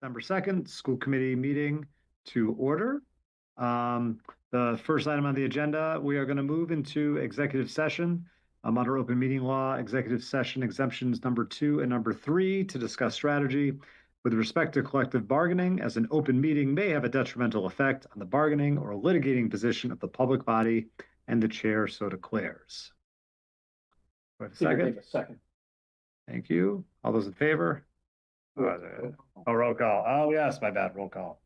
December 2nd, school committee meeting to order. The first item on the agenda, we are going to move into executive session. Under open meeting law, executive session exemptions number 2 and number 3 to discuss strategy with respect to collective bargaining, as an open meeting may have a detrimental effect on the bargaining or litigating position of the public body, and the chair so declares. Do I have a second? Second. Thank you. All those in favor? Oh, roll call. Oh, yes, my bad. Roll call.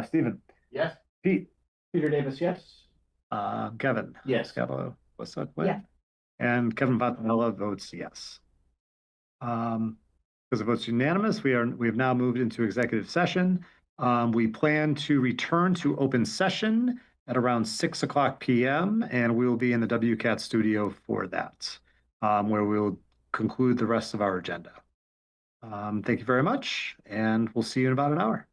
Stephen. Yes. Pete. Peter Davis, yes. Kevin. Yes. Scavo. What's that? Yeah. And Kevin Fontanella votes yes. Because the vote's unanimous, we have now moved into executive session. We plan to return to open session at around 6:00 p.m. and we will be in the WCAT studio for that, where we'll conclude the rest of our agenda. Thank you very much, and we'll see you in about an hour.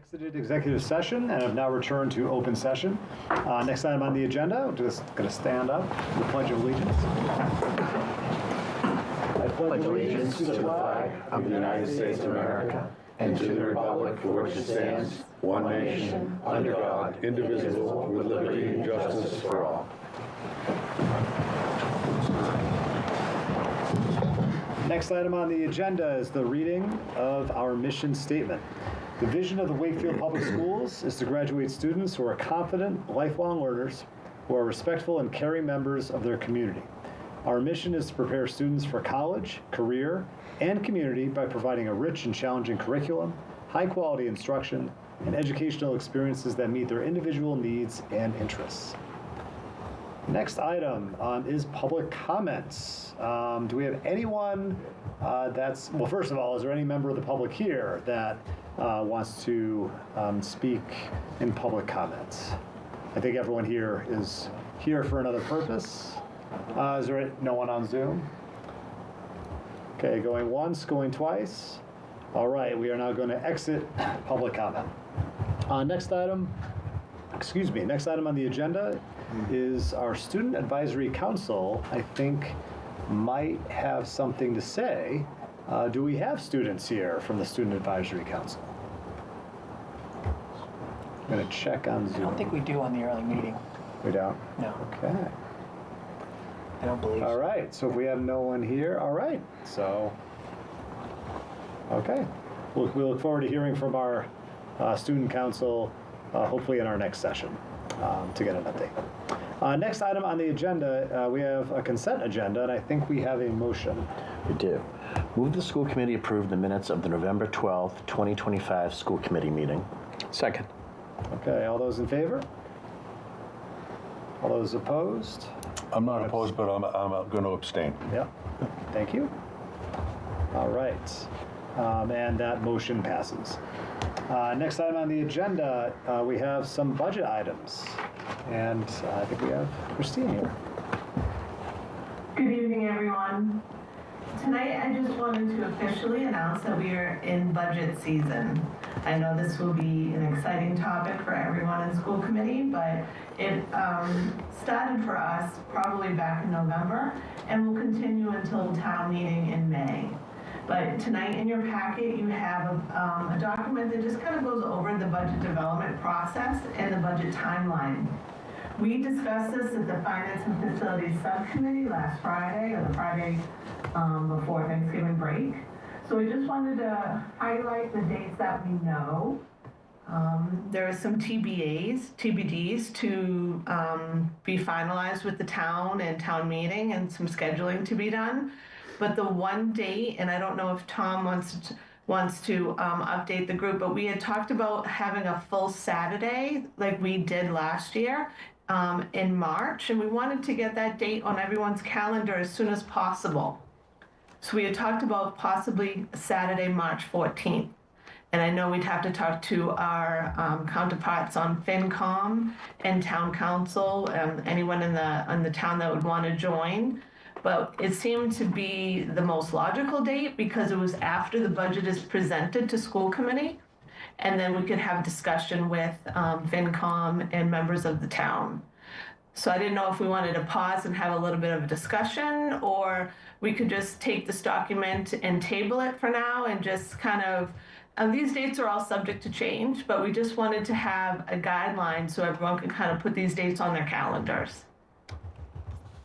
Exited executive session and have now returned to open session. Next item on the agenda, we're just going to stand up for the Pledge of Allegiance. I pledge allegiance to the flag of the United States of America and to the republic for which it stands, one nation, under God, indivisible, with liberty and justice for all. Next item on the agenda is the reading of our mission statement. The vision of the Wakefield Public Schools is to graduate students who are confident, lifelong learners, who are respectful and caring members of their community. Our mission is to prepare students for college, career, and community by providing a rich and challenging curriculum, high-quality instruction, and educational experiences that meet their individual needs and interests. Next item is public comments. Do we have anyone well, first of all, is there any member of the public here that wants to speak in public comments? I think everyone here is here for another purpose. Is there no one on Zoom? Okay, going once, going twice. All right, we are now going to exit public comment. Next item on the agenda is our Student Advisory Council, I think, might have something to say. Do we have students here from the Student Advisory Council? I'm going to check on Zoom. I don't think we do on the early meeting. We don't? No. Okay. I don't believe All right, so if we have no one here, all right. So, okay. We look forward to hearing from our student council, hopefully in our next session, to get an update. Next item on the agenda, we have a consent agenda, and I think we have a motion. We do. Move the school committee approve the minutes of the November 12th, 2025 school committee meeting. Second. Okay, all those in favor? All those opposed? I'm not opposed, but I'm going to abstain. Yeah, thank you. All right, and that motion passes. Next item on the agenda, we have some budget items, and I think we have Christine here. Good evening, everyone. Tonight, I just wanted to officially announce that we are in budget season. I know this will be an exciting topic for everyone in school committee, but it started for us probably back in November and will continue until town meeting in May. But tonight in your packet, you have a document that just kind of goes over the budget development process and the budget timeline. We discussed this at the Finance and Facilities Subcommittee last Friday, or the Friday before Thanksgiving break. So we just wanted to highlight the dates that we know. There are some TBDs to be finalized with the town and town meeting, and some scheduling to be done. But the one date, and I don't know if Tom wants to update the group, but we had talked about having a full Saturday like we did last year in March, and we wanted to get that date on everyone's calendar as soon as possible. So we had talked about possibly Saturday, March 14th. And I know we'd have to talk to our counterparts on FinCom and Town Council, anyone in the town that would want to join. But it seemed to be the most logical date because it was after the budget is presented to school committee. And then we could have discussion with FinCom and members of the town. So I didn't know if we wanted to pause and have a little bit of a discussion, or we could just take this document and table it for now and just kind of, these dates are all subject to change, but we just wanted to have a guideline so everyone can kind of put these dates on their calendars.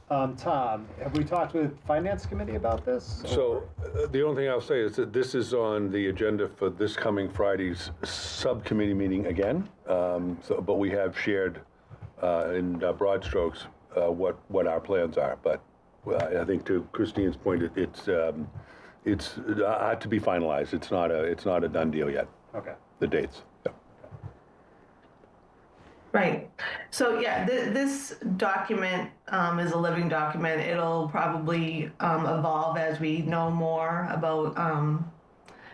Tom, have we talked with Finance Committee about this? So the only thing I'll say is that this is on the agenda for this coming Friday's subcommittee meeting again. But we have shared in broad strokes what our plans are. But I think to Christine's point, it's to be finalized. It's not a done deal yet. Okay. The dates. Yeah. Right. So yeah, this document is a living document. It'll probably evolve as we know more about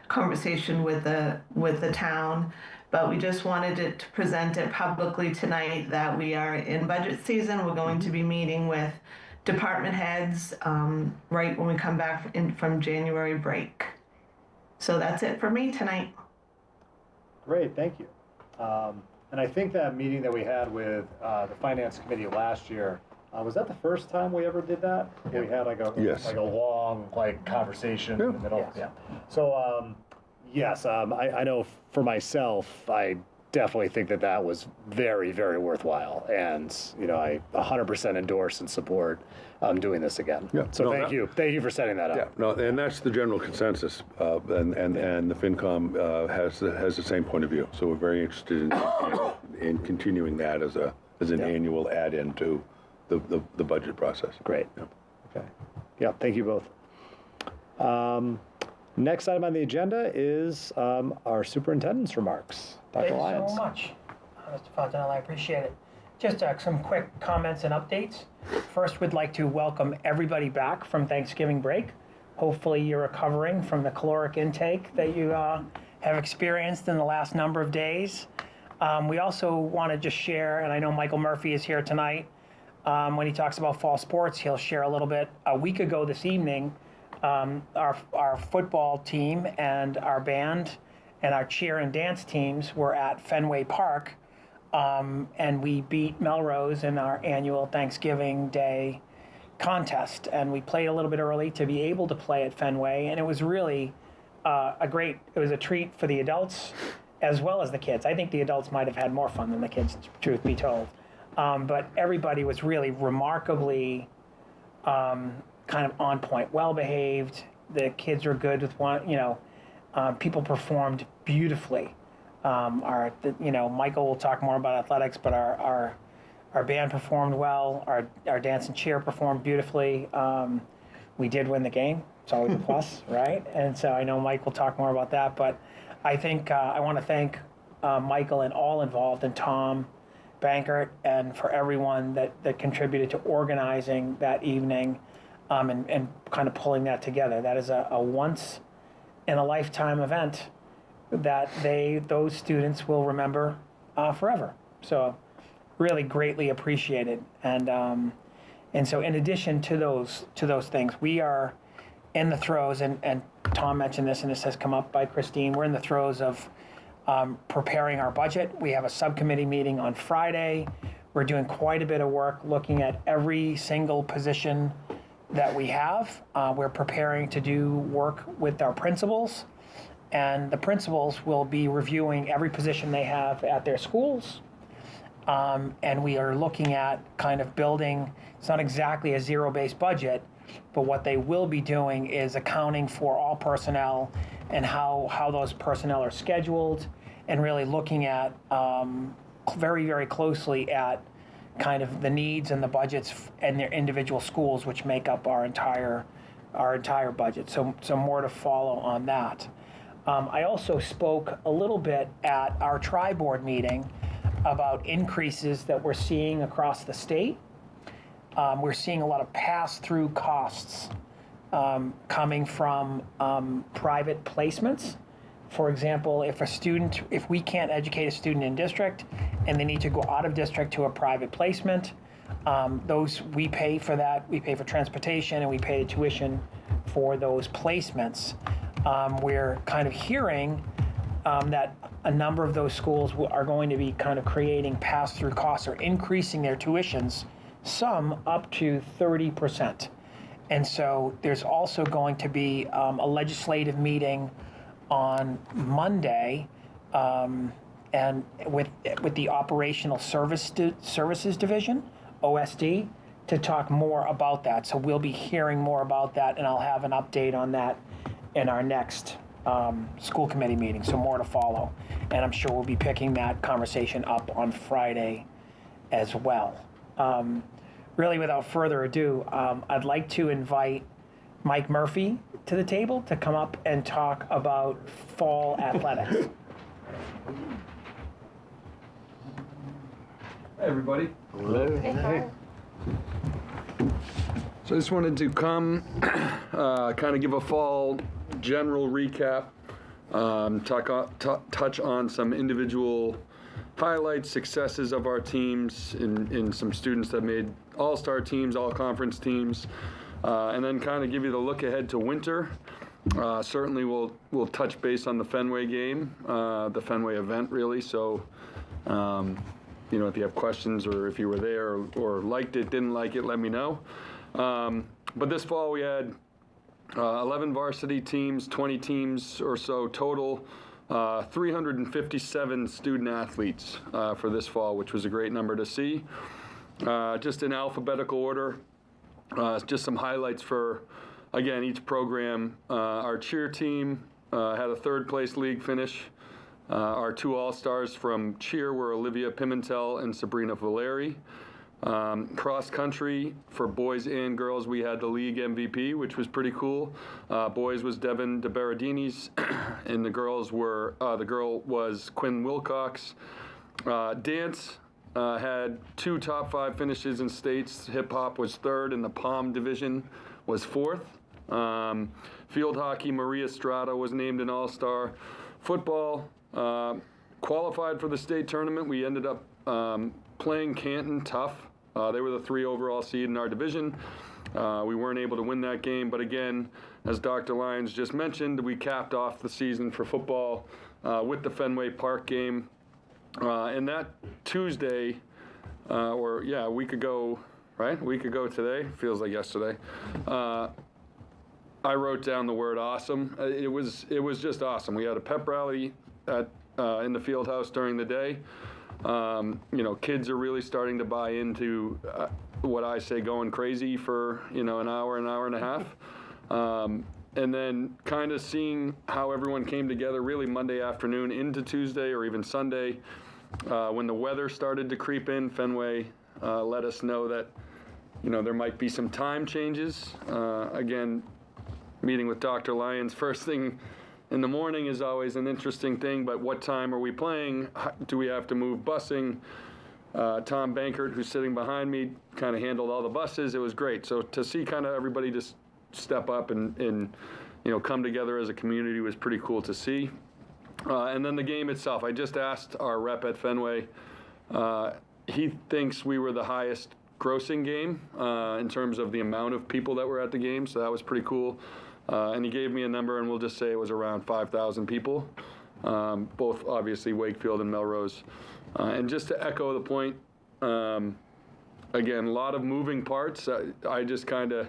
conversation with the town. But we just wanted to present it publicly tonight that we are in budget season. We're going to be meeting with department heads right when we come back from January break. So that's it for me tonight. Great, thank you. And I think that meeting that we had with the Finance Committee last year, was that the first time we ever did that? We had like a Yes. like a long conversation in the middle. Yes. Yeah. So yes, I know for myself, I definitely think that was very, very worthwhile, and I 100% endorse and support doing this again. Yeah. So No, thank you for setting that up. Yeah, no, and that's the general consensus, and the FinCom has the same point of view. So we're very interested in continuing that as an annual add-in to the budget process. Great. Yeah. Okay. Yeah. Thank you both. Next item on the agenda is our superintendent's remarks. Dr. Thank Lyons. you so much, Mr. Fontanella. I appreciate it. Just some quick comments and updates. First, we'd like to welcome everybody back from Thanksgiving break. Hopefully, you're recovering from the caloric intake that you have experienced in the last number of days. We also want to just share, and I know Michael Murphy is here tonight. When he talks about fall sports, he'll share a little bit. A week ago this evening, our football team and our band and our cheer and dance teams were at Fenway Park, and we beat Melrose in our annual Thanksgiving Day contest. And we played a little bit early to be able to play at Fenway, and it was really it was a treat for the adults as well as the kids. I think the adults might have had more fun than the kids, truth be told. But everybody was really remarkably kind of on point, well behaved. The kids were good with people performed beautifully. Michael will talk more about athletics, but our band performed well. Our dance and cheer performed beautifully. We did win the game. It's always a plus, right? And so I know Mike will talk more about that, but I think I want to thank Michael and all involved, and Tom Bankert, and for everyone that contributed to organizing that evening and kind of pulling that together. That is a once in a lifetime event that those students will remember forever. So really greatly appreciated. And so in addition to those things, we are in the throes, and Tom mentioned this, and this has come up by Christine, we're in the throes of preparing our budget. We have a subcommittee meeting on Friday. We're doing quite a bit of work looking at every single position that we have. We're preparing to do work with our principals, and the principals will be reviewing every position they have at their schools. And we are looking at kind of building, it's not exactly a zero-based budget, but what they will be doing is accounting for all personnel and how those personnel are scheduled, and really looking at very, very closely at kind of the needs and the budgets and their individual schools, which make up our entire budget. So more to follow on that. I also spoke a little bit at our tri-board meeting about increases that we're seeing across the state. We're seeing a lot of pass-through costs coming from private placements. For example, if we can't educate a student in district and they need to go out of district to a private placement, we pay for that. We pay for transportation and we pay the tuition for those placements. We're kind of hearing that a number of those schools are going to be kind of creating pass-through costs or increasing their tuitions, some up to 30%. And so there's also going to be a legislative meeting on Monday, and with the Operational Services Division, OSD, to talk more about that. So we'll be hearing more about that, and I'll have an update on that in our next school committee meeting. So more to follow, and I'm sure we'll be picking that conversation up on Friday as well. Really, without further ado, I'd like to invite Mike Murphy to the table to come up and talk about fall athletics. Hi, everybody. Hello. Hey. So I just wanted to come, kind of give a fall general recap, touch on some individual highlights, successes of our teams, in some students that made all-star teams, all-conference teams, and then kind of give you the look ahead to winter, Certainly we'll touch base on the Fenway game, the Fenway event really. So, if you have questions or if you were there or liked it, didn't like it, let me know. But this fall we had 11 varsity teams, 20 teams or so total, 357 student athletes for this fall, which was a great number to see. Just in alphabetical order, just some highlights for, again, each program. Our cheer team had a third place league finish. Our two all-stars from cheer were Olivia Pimentel and Sabrina Valeri. Cross country for boys and girls, we had the league MVP, which was pretty cool. Boys was Devin DeBerardinis, and the girl was Quinn Wilcox. Dance had two top 5 finishes in states. Hip hop was 3rd, and the Palm division was 4th. Field hockey, Maria Strada was named an all-star. Football qualified for the state tournament. We ended up playing Canton tough. They were the 3 overall seed in our division. We weren't able to win that game, but again, as Dr. Lyons just mentioned, we capped off the season for football with the Fenway Park game. And that Tuesday, a week ago, right? A week ago today, feels like yesterday. I wrote down the word awesome. It was just awesome. We had a pep rally in the field house during the day. Kids are really starting to buy into what I say going crazy for, an hour and a half. And then kind of seeing how everyone came together really Monday afternoon into Tuesday or even Sunday. When the weather started to creep in, Fenway let us know that, there might be some time changes. Again, meeting with Dr. Lyons first thing in the morning is always an interesting thing, but what time are we playing? Do we have to move busing? Tom Bankert, who's sitting behind me, kind of handled all the buses. It was great. So to see kind of everybody just step up and come together as a community was pretty cool to see. And then the game itself, I just asked our rep at Fenway. He thinks we were the highest grossing game in terms of the amount of people that were at the game, so that was pretty cool. And he gave me a number, and we'll just say it was around 5,000 people, both obviously Wakefield and Melrose. And just to echo the point, again, a lot of moving parts. I just kind of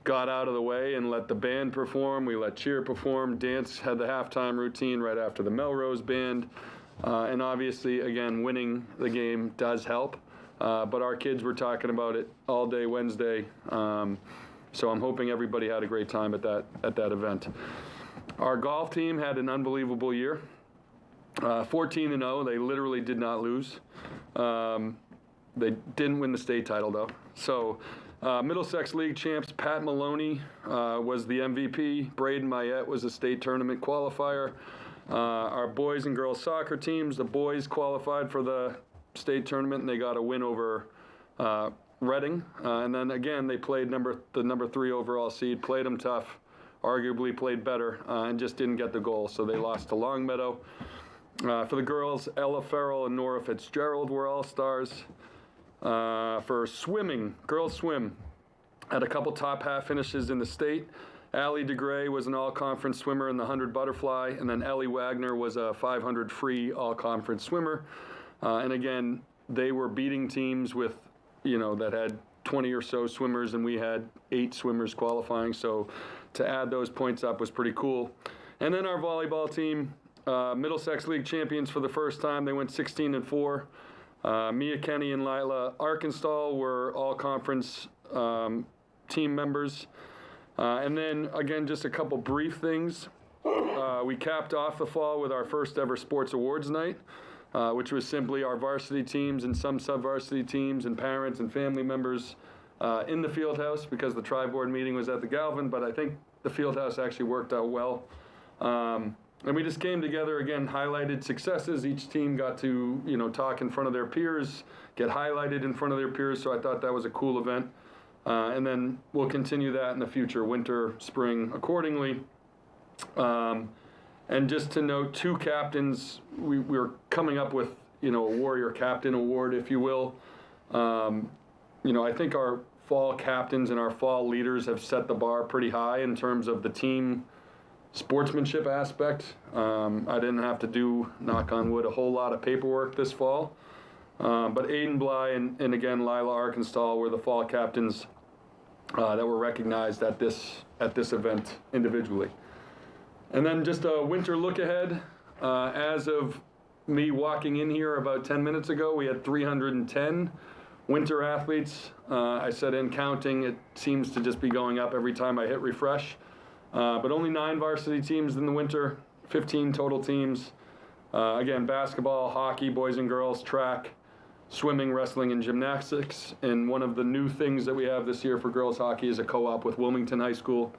got out of the way and let the band perform. We let cheer perform. Dance had the halftime routine right after the Melrose band. And obviously, again, winning the game does help. But our kids were talking about it all day Wednesday. So I'm hoping everybody had a great time at that event. Our golf team had an unbelievable year. 14-0. They literally did not lose. They didn't win the state title, though. So Middlesex League champs Pat Maloney was the MVP. Braden Mayette was a state tournament qualifier. Our boys and girls soccer teams, the boys qualified for the state tournament, and they got a win over Reading. And then, again, they played the number 3 overall seed, played them tough, arguably played better, and just didn't get the goal. So they lost to Longmeadow. For the girls, Ella Farrell and Nora Fitzgerald were all-stars. For swimming, girls swim, had a couple top half finishes in the state. Allie DeGray was an all-conference swimmer in the 100 butterfly, and then Ellie Wagner was a 500 free all-conference swimmer. And again, they were beating teams with, that had 20 or so swimmers, and we had 8 swimmers qualifying. So to add those points up was pretty cool. And then our volleyball team, Middlesex League champions for the first time. They went 16-4. Mia Kenny and Lila Arkansas were all-conference team members. And then, again, just a couple brief things. We capped off the fall with our first ever sports awards night, which was simply our varsity teams and some sub-varsity teams and parents and family members in the field house, because the tri-board meeting was at the Galvin, but I think the field house actually worked out well. And we just came together, again, highlighted successes. Each team got to, talk in front of their peers, get highlighted in front of their peers, so I thought that was a cool event. And then we'll continue that in the future, winter, spring, accordingly. And just to note, 2 captains, we're coming up with, a warrior captain award, if you will. I think our fall captains and our fall leaders have set the bar pretty high in terms of the team sportsmanship aspect. I didn't have to do, knock on wood, a whole lot of paperwork this fall. But Aiden Bly and again Lila Arkansas were the fall captains that were recognized at this event individually. And then just a winter look ahead. As of me walking in here about 10 minutes ago, we had 310 winter athletes. I said in counting, it seems to just be going up every time I hit refresh. But only 9 varsity teams in the winter, 15 total teams. Again, basketball, hockey, boys and girls, track, swimming, wrestling, and gymnastics. And one of the new things that we have this year for girls hockey is a co-op with Wilmington High School,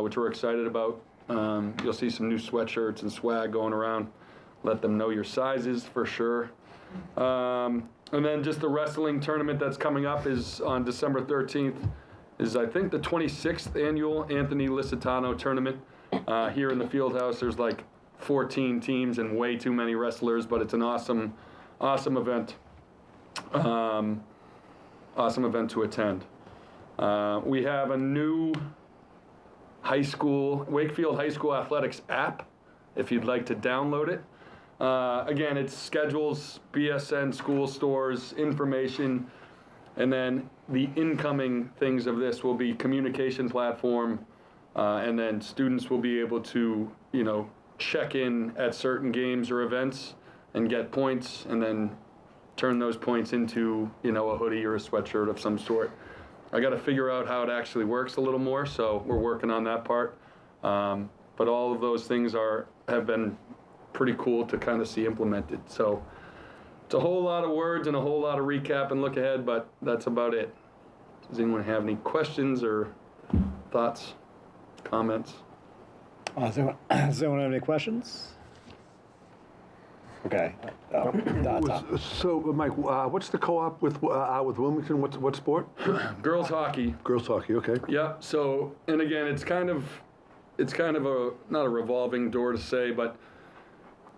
which we're excited about. You'll see some new sweatshirts and swag going around. Let them know your sizes for sure. And then just the wrestling tournament that's coming up is on December 13th. Is I think the 26th annual Anthony Licitano tournament here in the field house. There's like 14 teams and way too many wrestlers, but it's an awesome event. Awesome event to attend. We have a new Wakefield High School Athletics app, if you'd like to download it. Again, it schedules, BSN, school stores, information, and then the incoming things of this will be communication platform, and then students will be able to, check in at certain games or events and get points, and then turn those points into, a hoodie or a sweatshirt of some sort. I got to figure out how it actually works a little more, so we're working on that part. But all of those things have been pretty cool to kind of see implemented. So it's a whole lot of words and a whole lot of recap and look ahead, but that's about it. Does anyone have any questions or thoughts, comments? Does anyone have any questions? Okay. So, Mike, what's the co-op with Wilmington? What sport? Girls hockey. Girls hockey. Okay. Yeah. So, and again, it's kind of a not a revolving door to say, but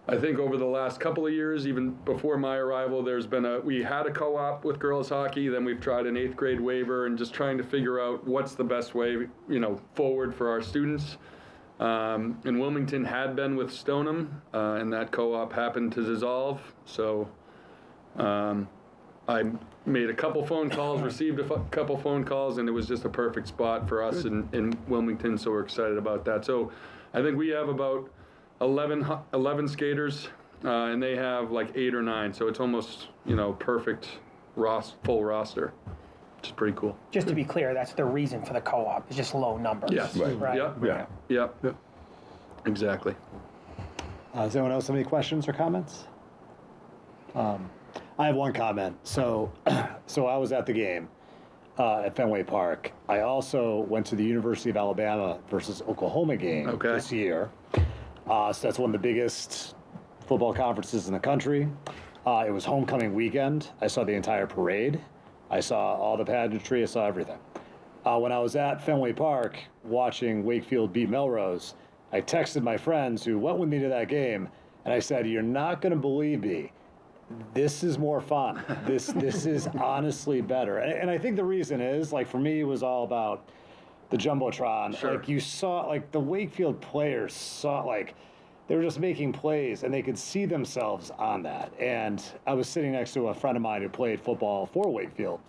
I think over the last couple of years, even before my arrival, we had a co-op with girls hockey. Then we've tried an 8th grade waiver and just trying to figure out what's the best way, forward for our students. And Wilmington had been with Stoneham, and that co-op happened to dissolve. So I made a couple phone calls, received a couple phone calls, and it was just a perfect spot for us in Wilmington. So we're excited about that. So I think we have about 11 skaters, and they have like 8 or 9. So it's almost, perfect full roster. Which is pretty cool. Just to be clear, that's the reason for the co-op. It's just low numbers. Yes. Right. Yep. Exactly. Does anyone else have any questions or comments? I have one comment. So I was at the game at Fenway Park. I also went to the University of Alabama versus Oklahoma game this year. So that's one of the biggest football conferences in the country. It was homecoming weekend. I saw the entire parade. I saw all the pageantry. I saw everything. When I was at Fenway Park watching Wakefield beat Melrose, I texted my friends who went with me to that game, and I said, "You're not going to believe me. This is more fun. This is honestly better." And I think the reason is, for me, it was all about the Jumbotron. Sure. You saw, the Wakefield players saw, they were just making plays, and they could see themselves on that. And I was sitting next to a friend of mine who played football for Wakefield.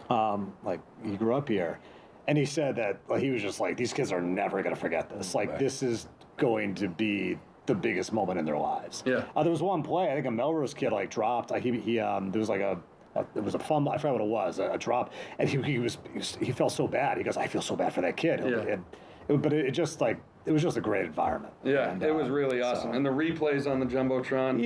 He grew up here. And he said that he was just like, these kids are never going to forget this. This is going to be the biggest moment in their lives. Yeah. There was one play, I think a Melrose kid dropped. There was it was a fumble. I forgot what it was, a drop. And he felt so bad. He goes, "I feel so bad for that kid." Yeah. But it just it was just a great environment. Yeah, and, it was really awesome. And the replays on the Jumbotron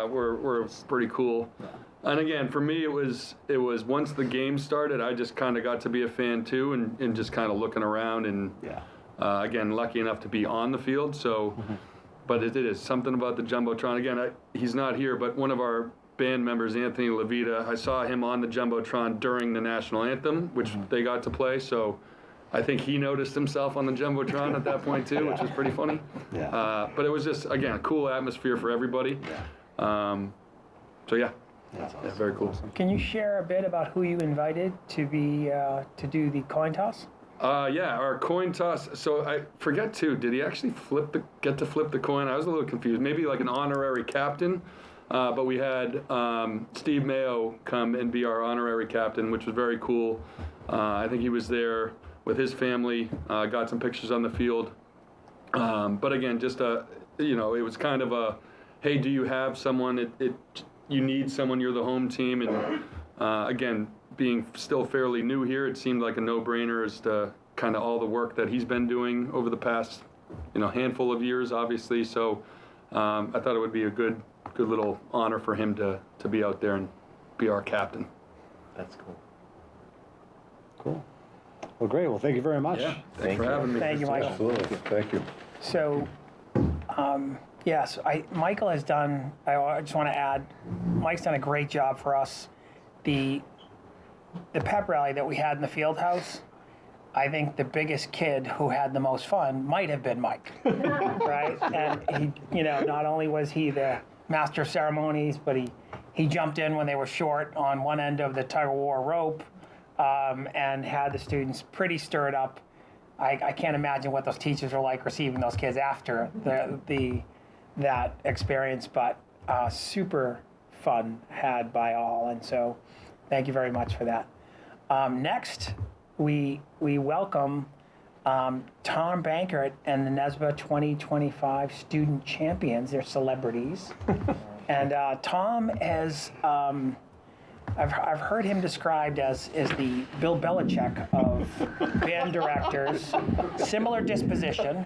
were pretty cool. Yeah. And again, for me, it was once the game started, I just kind of got to be a fan too, and just kind of looking around and again, lucky enough to be on the field. So, but it is something about the Jumbotron. Again, he's not here, but one of our band members, Anthony Levita, I saw him on the Jumbotron during the national anthem, which they got to play. So I think he noticed himself on the Jumbotron at that point too, which was pretty funny. Yeah. But it was just, again, a cool atmosphere for everybody. Yeah. So yeah. That's awesome. Yeah, very cool. Can you share a bit about who you invited to do the coin toss? Yeah, our coin toss. So I forget too. Did he actually get to flip the coin? I was a little confused. Maybe like an honorary captain. But we had Steve Mayo come and be our honorary captain, which was very cool. I think he was there with his family. Got some pictures on the field. But again, just it was kind of a, hey, do you have someone? You need someone. You're the home team, and again, being still fairly new here, it seemed like a no-brainer as to kind of all the work that he's been doing over the past, handful of years, obviously. So I thought it would be a good little honor for him to be out there and be our captain. That's cool. Cool. Well, great. Well, thank you very much. Yeah, thanks for having me. Thank you, Michael. Absolutely. Thank you. So, yes, Michael has done, I just want to add, Mike's done a great job for us. The pep rally that we had in the field house, I think the biggest kid who had the most fun might have been Mike, right? And he, not only was he the master of ceremonies, but he jumped in when they were short on one end of the tug of war rope, and had the students pretty stirred up. I can't imagine what those teachers were like receiving those kids after that experience, but super fun had by all, and so thank you very much for that. Next, we welcome Tom Bankert and the NESBA 2025 student champions. They're celebrities, and Tom has. I've heard him described as the Bill Belichick of band directors, similar disposition,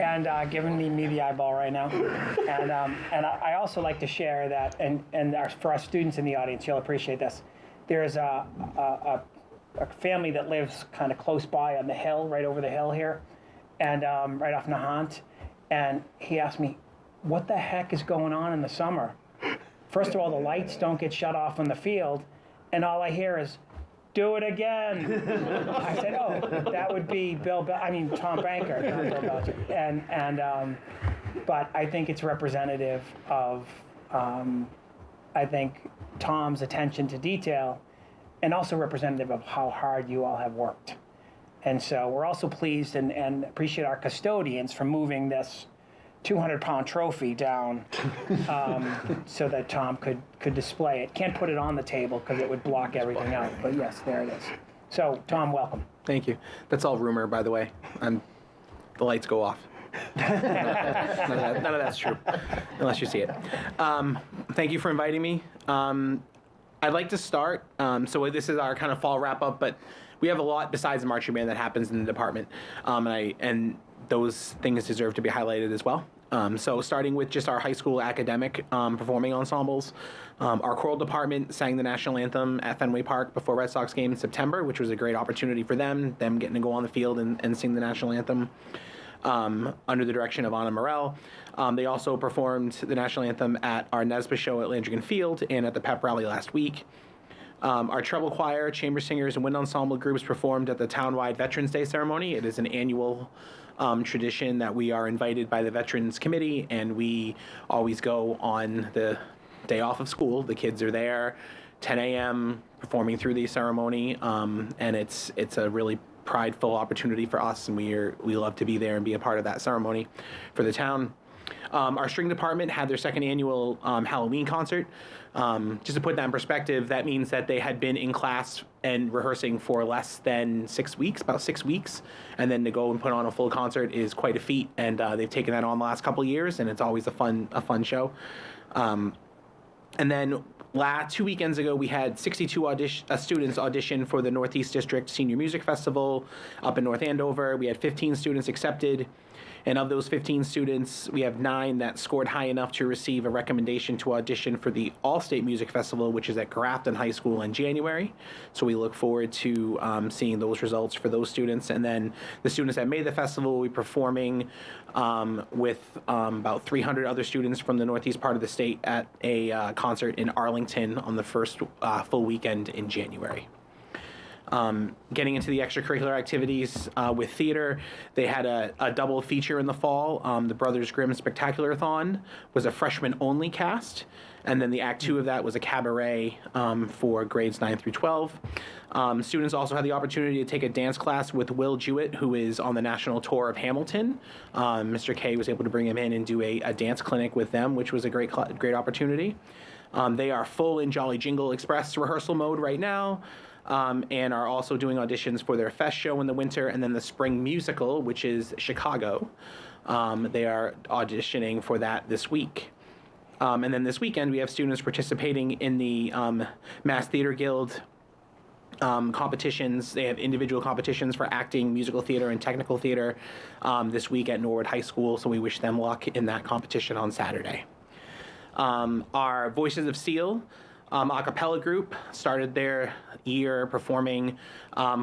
and giving me the eyeball right now. And I also like to share that, and for our students in the audience, you'll appreciate this. There's a family that lives kind of close by on the hill, right over the hill here, and right off Nahant, and he asked me, what the heck is going on in the summer? First of all, the lights don't get shut off on the field, and all I hear is, do it again. I said, oh, that would be Tom Bankert, not Bill Belichick. But I think it's representative of, I think, Tom's attention to detail, and also representative of how hard you all have worked. And so we're also pleased and appreciate our custodians for moving this 200-pound trophy down so that Tom could display it. Can't put it on the table because it would block everything out, but yes, there it is. So, Tom, welcome. Thank you. That's all rumor, by the way. The lights go off. None of that's true, unless you see it. Thank you for inviting me. I'd like to start. So this is our kind of fall wrap-up, but we have a lot besides the marching band that happens in the department, and those things deserve to be highlighted as well. So starting with just our high school academic performing ensembles, our choral department sang the national anthem at Fenway Park before Red Sox game in September, which was a great opportunity for them getting to go on the field and sing the national anthem under the direction of Anna Morel. They also performed the national anthem at our NESBA show at Landrigan Field and at the pep rally last week. Our treble choir, chamber singers, and wind ensemble groups performed at the townwide Veterans Day ceremony. It is an annual tradition that we are invited by the Veterans Committee, and we always go on the day off of school. The kids are there, 10 a.m., performing through the ceremony, and it's a really prideful opportunity for us, and we love to be there and be a part of that ceremony for the town. Our string department had their second annual Halloween concert. Just to put that in perspective, that means that they had been in class and rehearsing for less than 6 weeks, about 6 weeks, and then to go and put on a full concert is quite a feat. And they've taken that on the last couple of years, and it's always a fun show. And then 2 weekends ago, we had 62 students audition for the Northeast District Senior Music Festival up in North Andover. We had 15 students accepted. And of those 15 students, we have 9 that scored high enough to receive a recommendation to audition for the All-State Music Festival, which is at Grafton High School in January. So we look forward to seeing those results for those students. And then the students that made the festival will be performing with about 300 other students from the northeast part of the state at a concert in Arlington on the first full weekend in January. Getting into the extracurricular activities with theater, they had a double feature in the fall. The Brothers Grimm Spectacular-thon was a freshman-only cast, and then the Act 2 of that was a cabaret for grades 9 through 12. Students also had the opportunity to take a dance class with Will Jewett, who is on the national tour of Hamilton. Mr. K was able to bring him in and do a dance clinic with them, which was a great opportunity. They are full in Jolly Jingle Express rehearsal mode right now. And are also doing auditions for their Fest show in the winter and then the spring musical, which is Chicago. They are auditioning for that this week. And then this weekend, we have students participating in the Mass Theater Guild competitions. They have individual competitions for acting, musical theater, and technical theater this week at Norwood High School, so we wish them luck in that competition on Saturday. Our Voices of Steel a cappella group started their year performing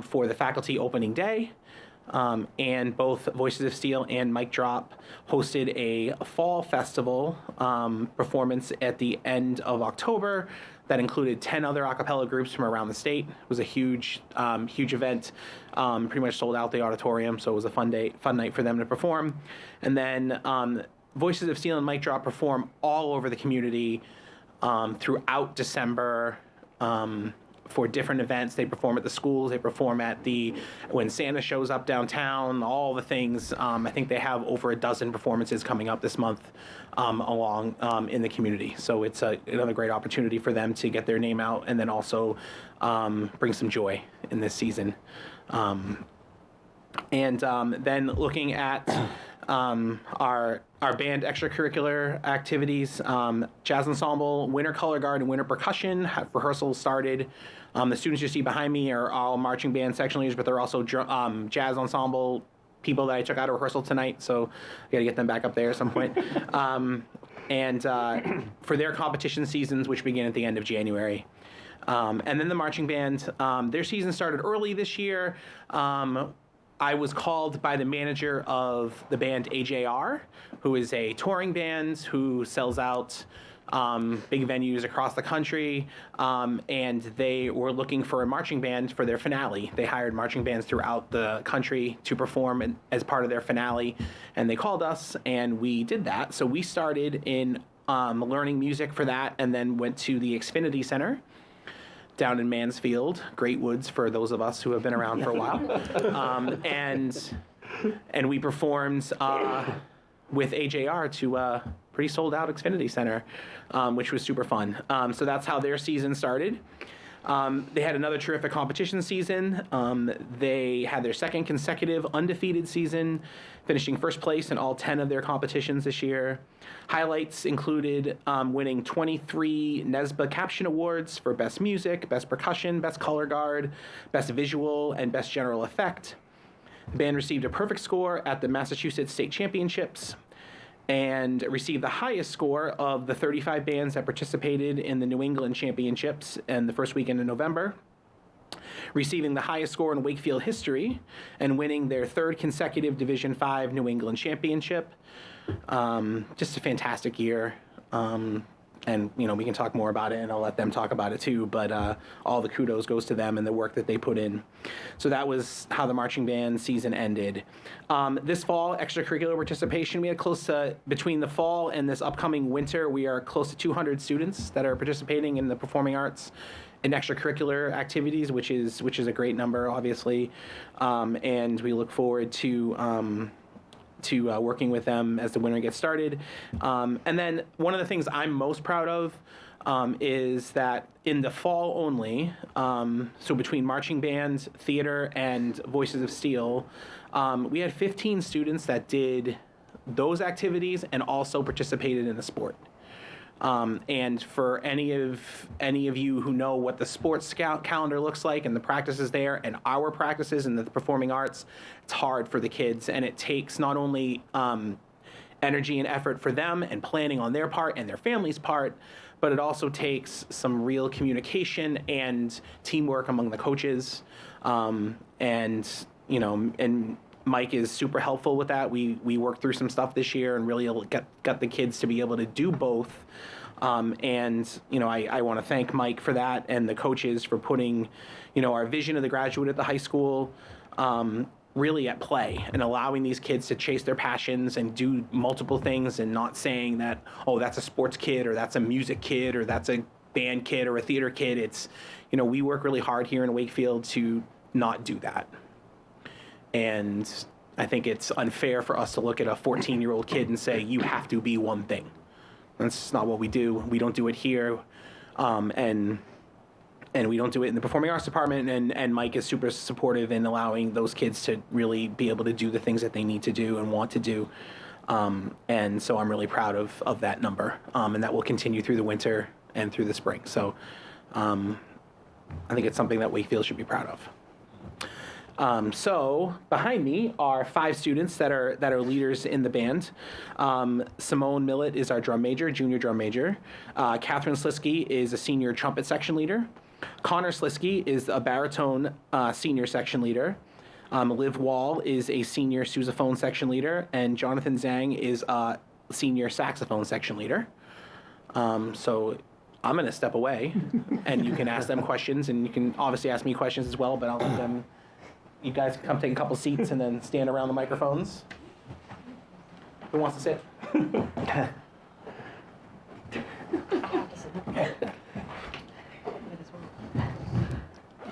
for the faculty opening day, and both Voices of Steel and Mic Drop hosted a fall festival performance at the end of October that included 10 other a cappella groups from around the state. It was a huge event, pretty much sold out the auditorium, so it was a fun night for them to perform. And then Voices of Steel and Mic Drop perform all over the community throughout December for different events. They perform at the schools, they perform at when Santa shows up downtown, all the things. I think they have over a dozen performances coming up this month along in the community. So it's another great opportunity for them to get their name out and then also bring some joy in this season. And then looking at our band extracurricular activities, jazz ensemble, winter color guard, and winter percussion have rehearsals started. The students you see behind me are all marching band section leaders, but they're also jazz ensemble people that I took out of rehearsal tonight, so I got to get them back up there at some point. And for their competition seasons, which begin at the end of January. And then the marching band, their season started early this year. I was called by the manager of the band AJR, who is a touring band who sells out big venues across the country, and they were looking for a marching band for their finale. They hired marching bands throughout the country to perform as part of their finale, and they called us, and we did that. So we started in learning music for that, and then went to the Xfinity Center down in Mansfield, Great Woods for those of us who have been around for a while. And we performed with AJR to a pretty sold out Xfinity Center, which was super fun. So that's how their season started. They had another terrific competition season. They had their second consecutive undefeated season, finishing first place in all 10 of their competitions this year. Highlights included winning 23 NESBA Caption Awards for Best Music, Best Percussion, Best Color Guard, Best Visual, and Best General Effect. The band received a perfect score at the Massachusetts State Championships and received the highest score of the 35 bands that participated in the New England Championships in the first weekend in November, receiving the highest score in Wakefield history and winning their third consecutive Division V New England Championship. Just a fantastic year. And, we can talk more about it, and I'll let them talk about it too, but all the kudos goes to them and the work that they put in. So that was how the marching band season ended. This fall, extracurricular participation, we had close to, between the fall and this upcoming winter, we are close to 200 students that are participating in the performing arts and extracurricular activities, which is a great number, obviously. And we look forward to working with them as the winter gets started. And then one of the things I'm most proud of is that in the fall only, so between marching band, theater, and Voices of Steel, we had 15 students that did those activities and also participated in the sport. And for any of you who know what the sports calendar looks like and the practices there and our practices in the performing arts, it's hard for the kids, and it takes not only energy and effort for them and planning on their part and their family's part, but it also takes some real communication and teamwork among the coaches. And Mike is super helpful with that. We worked through some stuff this year and really got the kids to be able to do both And, I want to thank Mike for that and the coaches for putting, our vision of the graduate at the high school really at play and allowing these kids to chase their passions and do multiple things and not saying that, oh, that's a sports kid or that's a music kid or that's a band kid or a theater kid. It's, we work really hard here in Wakefield to not do that. And I think it's unfair for us to look at a 14-year-old kid and say, you have to be one thing. That's not what we do. We don't do it here. And we don't do it in the performing arts department, and Mike is super supportive in allowing those kids to really be able to do the things that they need to do and want to do. And so I'm really proud of that number, and that will continue through the winter and through the spring. So I think it's something that Wakefield should be proud of. So behind me are 5 students that are leaders in the band. Simone Millett is our drum major, junior drum major. Catherine Slisky is a senior trumpet section leader. Connor Slisky is a baritone senior section leader. Liv Wall is a senior sousaphone section leader, and Jonathan Zhang is a senior saxophone section leader. So I'm going to step away, and you can ask them questions, and you can obviously ask me questions as well, but I'll let them. You guys come take a couple seats and then stand around the microphones. Who wants to sit?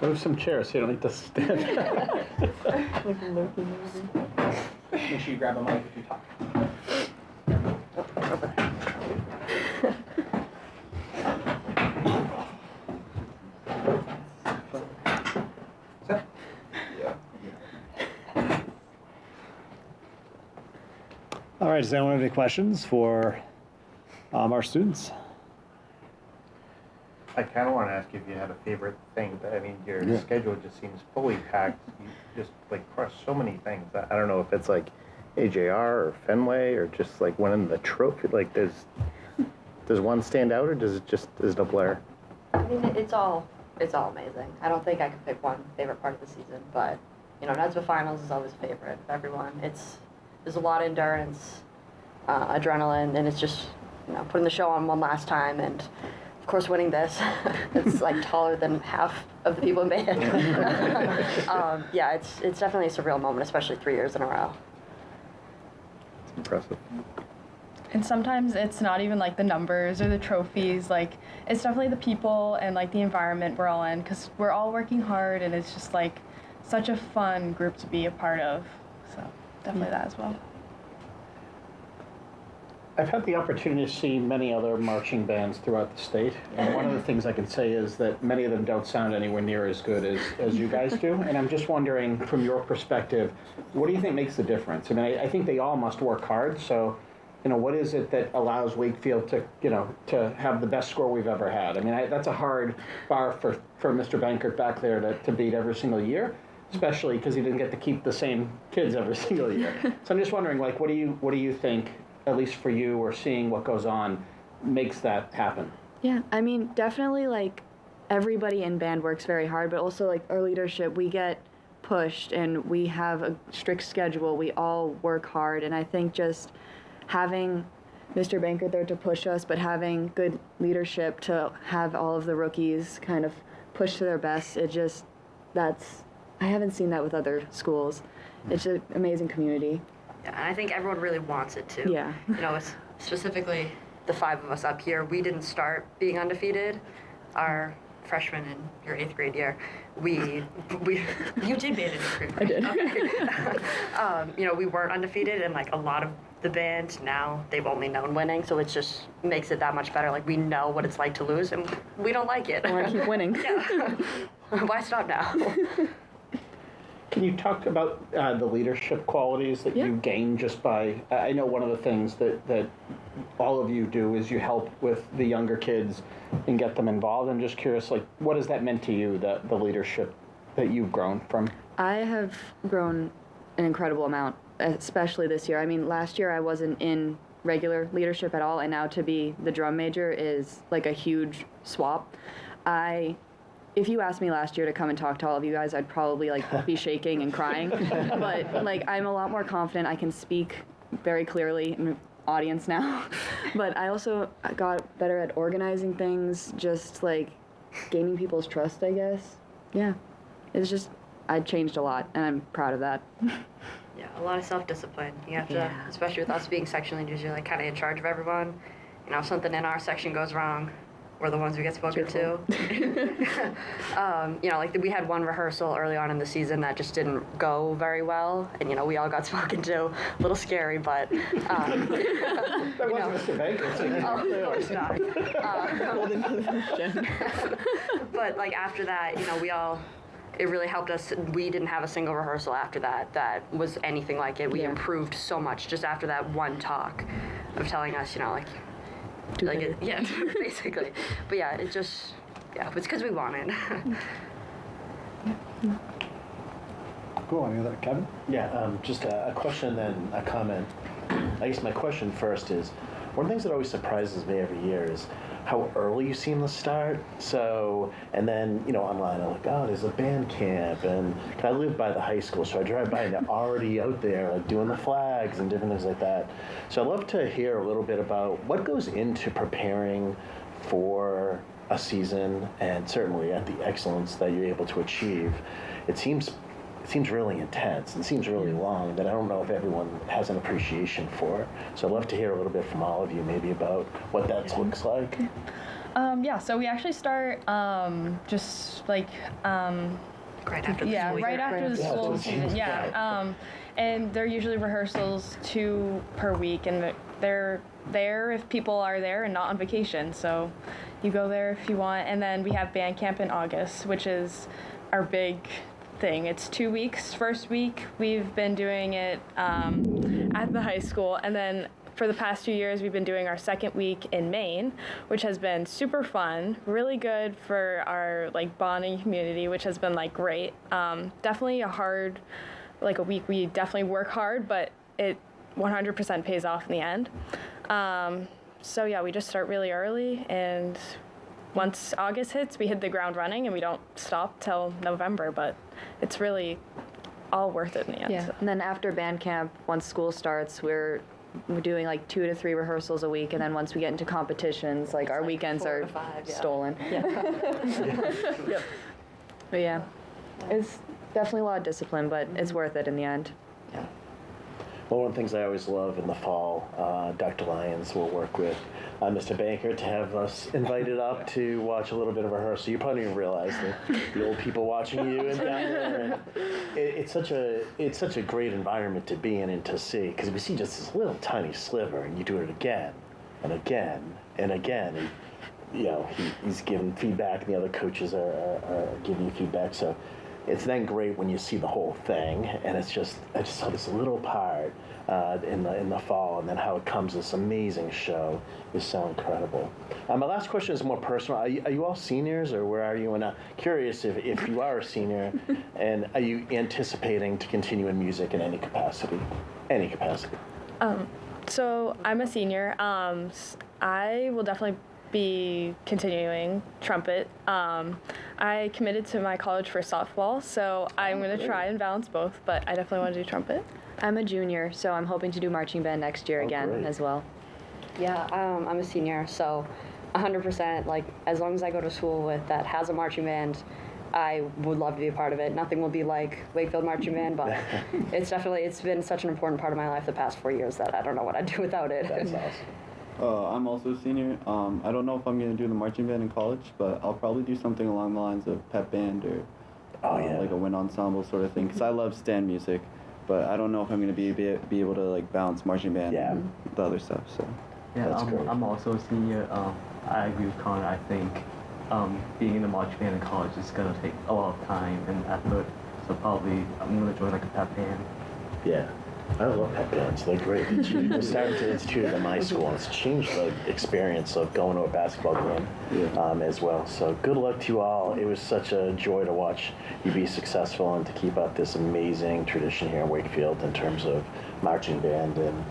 Move some chairs so you don't need to stand. Make sure you grab a mic if you talk. All right, does anyone have any questions for our students? I kind of want to ask you if you had a favorite thing. I mean, your schedule just seems fully packed. You just crush so many things. I don't know if it's like AJR or Fenway or just winning the trophy. Does one stand out or is it a blur? I mean, it's all amazing. I don't think I could pick one favorite part of the season, but NASBA finals is always a favorite of everyone. There's a lot of endurance, adrenaline, and it's just putting the show on one last time and. Of course, winning this, it's taller than half of the people in band. Yeah, it's definitely a surreal moment, especially 3 years in a row. It's impressive. And sometimes it's not even the numbers or the trophies. It's definitely the people and the environment we're all in, because we're all working hard, and it's just such a fun group to be a part of. So definitely that as well. I've had the opportunity to see many other marching bands throughout the state, and one of the things I can say is that many of them don't sound anywhere near as good as you guys do, and I'm just wondering, from your perspective, what do you think makes the difference? I mean, I think they all must work hard, so, what is it that allows Wakefield to have the best score we've ever had? I mean, that's a hard bar for Mr. Bankert back there to beat every single year, especially because he didn't get to keep the same kids every single year. So I'm just wondering, what do you think, at least for you, or seeing what goes on, makes that happen? Yeah, I mean, definitely everybody in band works very hard, but also our leadership, we get pushed and we have a strict schedule. We all work hard, and I think just having Mr. Banker there to push us, but having good leadership to have all of the rookies kind of push to their best, I haven't seen that with other schools. It's an amazing community. Yeah, and I think everyone really wants it too. Yeah. It's specifically the 5 of us up here. We didn't start being undefeated. Our freshman in your 8th grade year, you did band in 8th grade. I did. Okay. We weren't undefeated, and a lot of the band now they've only known winning, so it just makes it that much better. We know what it's like to lose, and we don't like it. I want to keep winning. Yeah. Why stop now? Can you talk about the leadership qualities that you gain just by, I know one of the things that all of you do is you help with the younger kids and get them involved. I'm just curious, what has that meant to you, the leadership that you've grown from? I have grown an incredible amount, especially this year. I mean, last year I wasn't in regular leadership at all, and now to be the drum major is a huge swap. If you asked me last year to come and talk to all of you guys, I'd probably be shaking and crying. But I'm a lot more confident. I can speak very clearly. audience now. But I also got better at organizing things, just like gaining people's trust, I guess. Yeah. It's just, I changed a lot, and I'm proud of that. Yeah, a lot of self-discipline. You have to, especially with us being section leaders, you're like kind of in charge of everyone. You know, if something in our section goes wrong, we're the ones who get spoken to. You know, like we had one rehearsal early on in the season that just didn't go very well, and you know, we all got spoken to. A little scary, but That wasn't Mr. Baker. of course not. But like after that, you know, it really helped us. We didn't have a single rehearsal after that was anything like it. We improved so much just after that one talk of telling us, you know, basically. But yeah, it's because we wanted. Cool. Any other, Kevin? Yeah, just a question then a comment. I guess my question first is, one of the things that always surprises me every year is how early you seem to start. So, and then, you know, online, I'm like, oh, there's a band camp, and I live by the high school, so I drive by and they're already out there, like, doing the flags and different things like that. So I'd love to hear a little bit about what goes into preparing for a season, and certainly at the excellence that you're able to achieve. It seems really intense and seems really long that I don't know if everyone has an appreciation for. So I'd love to hear a little bit from all of you maybe about what that looks like. So we actually start just like Right after the school year. right after the school season. And they're usually rehearsals 2 per week, and they're there if people are there and not on vacation. So you go there if you want. And then we have band camp in August, which is our big thing. It's 2 weeks. First week we've been doing it at the high school, and then for the past 2 years we've been doing our second week in Maine, which has been super fun, really good for our like bonding community, which has been like great. Definitely a week we definitely work hard, but it 100% pays off in the end. So yeah, we just start really early, and once August hits, we hit the ground running, and we don't stop till November, but it's really all worth it in the end. Yeah. So. And then after band camp, once school starts, we're doing like 2 to 3 rehearsals a week, and then once we get into competitions, like our weekends 4 are to 5, stolen. But yeah, it's definitely a lot of discipline, but it's worth it in the end. Well, one of the things I always love in the fall, Dr. Lyons will work with Mr. Banker to have us invited up to watch a little bit of rehearsal. You probably didn't realize the old people watching you and down there. And it's such a great environment to be in and to see, because we see just this little tiny sliver, and you do it again and again and again. And, you know, he's giving feedback, and the other coaches are giving you feedback. So it's then great when you see the whole thing, and I just saw this little part in the fall, and then how it comes this amazing show is so incredible. My last question is more personal. Are you all seniors, or where are you? And I'm curious if you are a senior, and are you anticipating to continue in music in any capacity? Any capacity. So I'm a senior. I will definitely be continuing trumpet. I committed to my college for softball, so I'm going to try and balance both, but I definitely want to do trumpet. I'm a junior, so I'm hoping to do marching band next year again great. as well. Yeah, I'm a senior, so 100%, like, as long as I go to school with that has a marching band, I would love to be a part of it. Nothing will be like Wakefield Marching Band, but it's been such an important part of my life the past 4 years that I don't know what I'd do without it. That's awesome. I'm also a senior. I don't know if I'm going to do the marching band in college, but I'll probably do something along the lines of pep band or like a wind ensemble sort of thing, because I love stand music, but I don't know if I'm going to be able to like balance marching band and the other stuff. So yeah, I'm also a senior. I agree with Connor. I think being in the marching band in college is going to take a lot of time and effort, so probably I'm going to join like a pep band. Yeah. I love pep bands. They're great. We're starting to institute it at my school, and it's changed the experience of going to a basketball game as well. So good luck to you all. It was such a joy to watch you be successful and to keep up this amazing tradition here in Wakefield in terms of marching band, and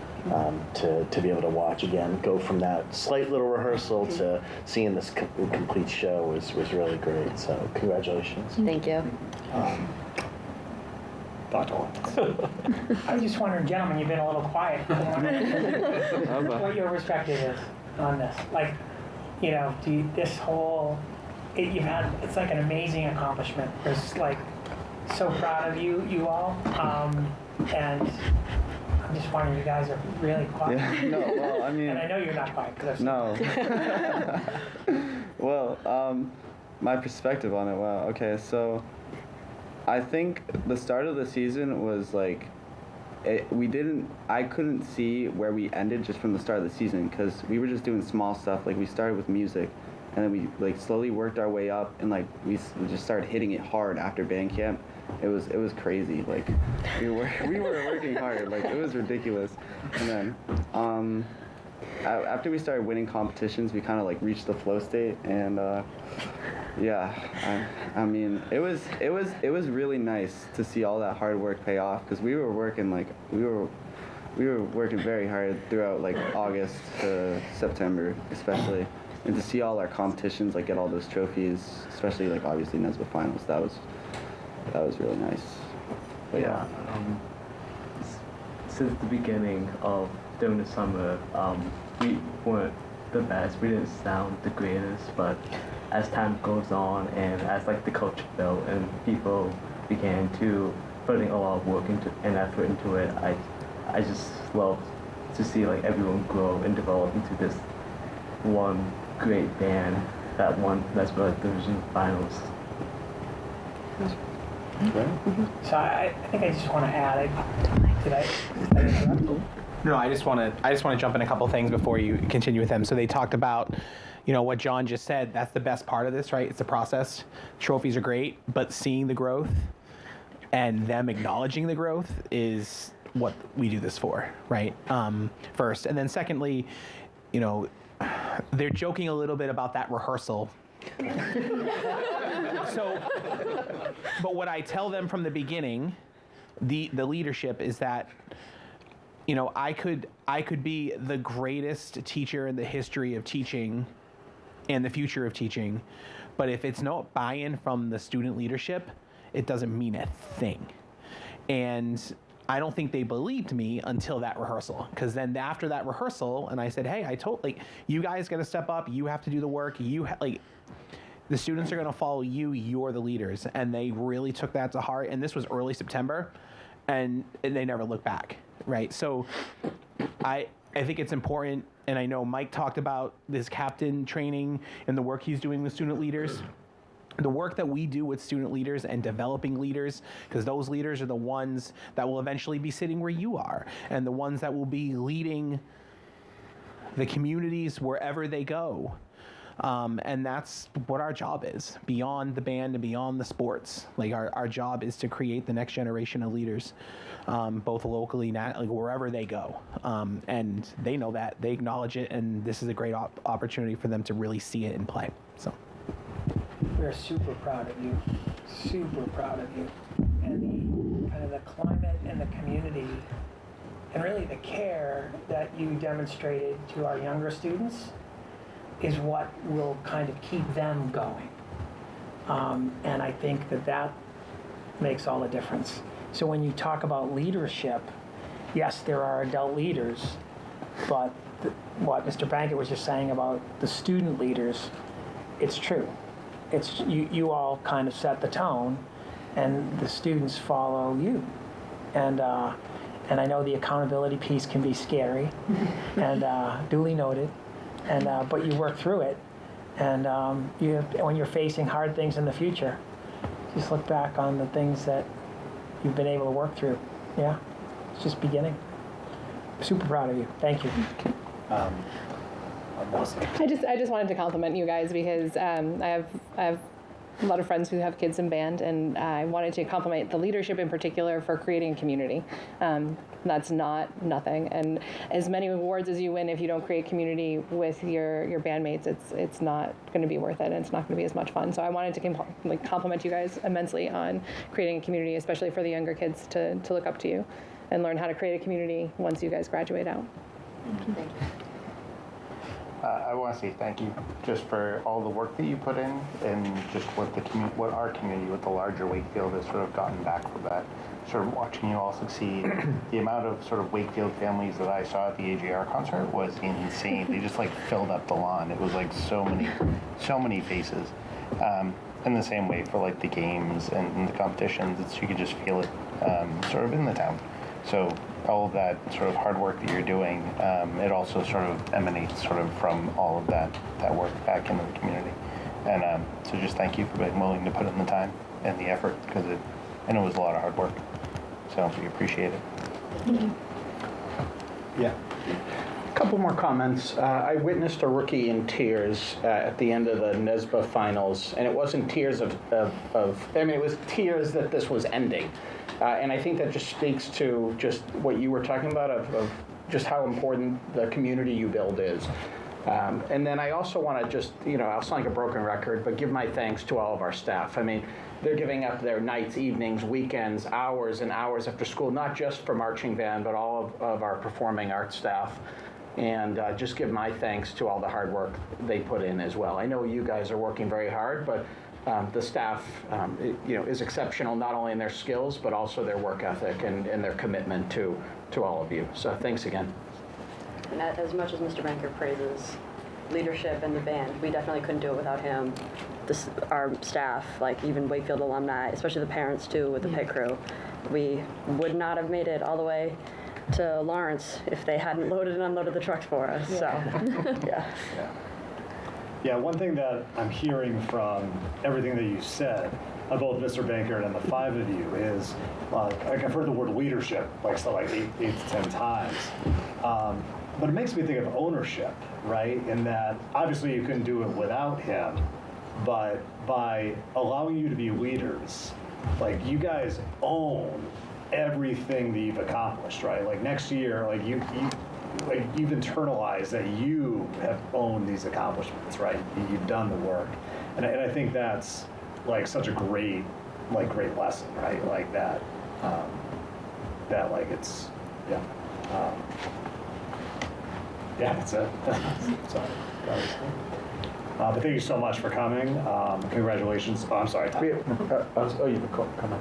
to be able to watch again, go from that slight little rehearsal to seeing this complete show was really great. So congratulations. Thank you. thoughtful. I was just wondering, gentlemen, you've been a little quiet. I wonder what your perspective is on this. Like, this whole, it's like an amazing accomplishment. It's like, so proud of you all. And I'm just wondering, you guys are really quiet. Yeah, no, well, I mean... And I know you're not quiet, because No. Well, my perspective on it, wow. Okay, so I think the start of the season was like, I couldn't see where we ended just from the start of the season, because we were just doing small stuff. Like, we started with music, and then we like slowly worked our way up, and like we just started hitting it hard after band camp. It was crazy. Like, we were working hard. Like, it was ridiculous. And then after we started winning competitions, we kind of like reached the flow state, and yeah, I mean, it was really nice to see all that hard work pay off, because we were working very hard throughout like August to September especially, and to see all our competitions like get all those trophies, especially like obviously NESBA finals, that was really nice. But yeah. Since the beginning of during the summer, we weren't the best. We didn't sound the greatest, but as time goes on and as like the culture built and people began to putting a lot of work and effort into it, I just love to see like everyone grow and develop into this one great band that won NESBA Division Finals. So I think I just want to add. Did I interrupt? No, I just want to jump in a couple things before you continue with them. So they talked about, what John just said. That's the best part of this, right? It's the process. Trophies are great, but seeing the growth and them acknowledging the growth is what we do this for, right? First, and then secondly, they're joking a little bit about that rehearsal. So, but what I tell them from the beginning, the leadership, is that, I could be the greatest teacher in the history of teaching and the future of teaching, but if it's no buy-in from the student leadership, it doesn't mean a thing. And I don't think they believed me until that rehearsal, because then after that rehearsal, and I said, hey, you guys got to step up. You have to do the work. The students are going to follow you. You're the leaders. And they really took that to heart. And this was early September, and they never looked back, right? So I think it's important, and I know Mike talked about this captain training and the work he's doing with student leaders. The work that we do with student leaders and developing leaders, because those leaders are the ones that will eventually be sitting where you are, and the ones that will be leading the communities wherever they go. And that's what our job is, beyond the band and beyond the sports. Like, our job is to create the next generation of leaders, both locally, wherever they go. And they know that, they acknowledge it, and this is a great opportunity for them to really see it in play. So. We're super proud of you, and the kind of the climate and the community, and really the care that you demonstrated to our younger students is what will kind of keep them going. And I think that makes all the difference. So when you talk about leadership, yes, there are adult leaders, but what Mr. Bankett was just saying about the student leaders, it's true. It's you all kind of set the tone, and the students follow you. And I know the accountability piece can be scary, and duly noted. And but you work through it, and when you're facing hard things in the future, just look back on the things that you've been able to work through. Yeah, it's just beginning. Super proud of you. Thank you. I just wanted to compliment you guys, because I have a lot of friends who have kids in band, and I wanted to compliment the leadership in particular for creating a community. That's not nothing, and as many awards as you win, if you don't create community with your bandmates, it's not going to be worth it, and it's not going to be as much fun. So I wanted to compliment you guys immensely on creating a community, especially for the younger kids to look up to you and learn how to create a community once you guys graduate out. Thank you. I want to say thank you just for all the work that you put in and just what what our community, what the larger Wakefield has sort of gotten back for that. Sort of watching you all succeed. The amount of sort of Wakefield families that I saw at the AJR concert was insane. They just like filled up the lawn. It was like so many faces. In the same way for like the games and the competitions, you could just feel it sort of in the town. So all of that sort of hard work that you're doing, it also sort of emanates sort of from all of that work back into the community. And so just thank you for being willing to put in the time and the effort, because I know it was a lot of hard work. So we appreciate it. Yeah. A couple more comments. I witnessed a rookie in tears at the end of the NESBA finals, and it wasn't tears it was tears that this was ending. And I think that just speaks to just what you were talking about of just how important the community you build is. And then I also want to just, I'll sound like a broken record, but give my thanks to all of our staff. I mean, they're giving up their nights, evenings, weekends, hours and hours after school, not just for marching band, but all of our performing arts staff. And just give my thanks to all the hard work they put in as well. I know you guys are working very hard, but the staff, is exceptional not only in their skills, but also their work ethic and their commitment to all of you. So thanks again. And as much as Mr. Banker praises leadership and the band, we definitely couldn't do it without him. Our staff, like even Wakefield alumni, especially the parents too with the pit crew, we would not have made it all the way to Lawrence if they hadn't loaded and unloaded the trucks for us. So, yeah. Yeah, one thing that I'm hearing from everything that you said, both Mr. Banker and the five of you, is like I've heard the word leadership like 8 to 10 times. But it makes me think of ownership, right? In that obviously you couldn't do it without him, but by allowing you to be leaders, like you guys own everything that you've accomplished, right? Like next year, like you've internalized that you have owned these accomplishments, right? You've done the work, and I think that's like such a great lesson, right? Like that, it's that's it. Sorry, but thank you so much for coming. Congratulations. Oh, I'm sorry, Tom. You can come on.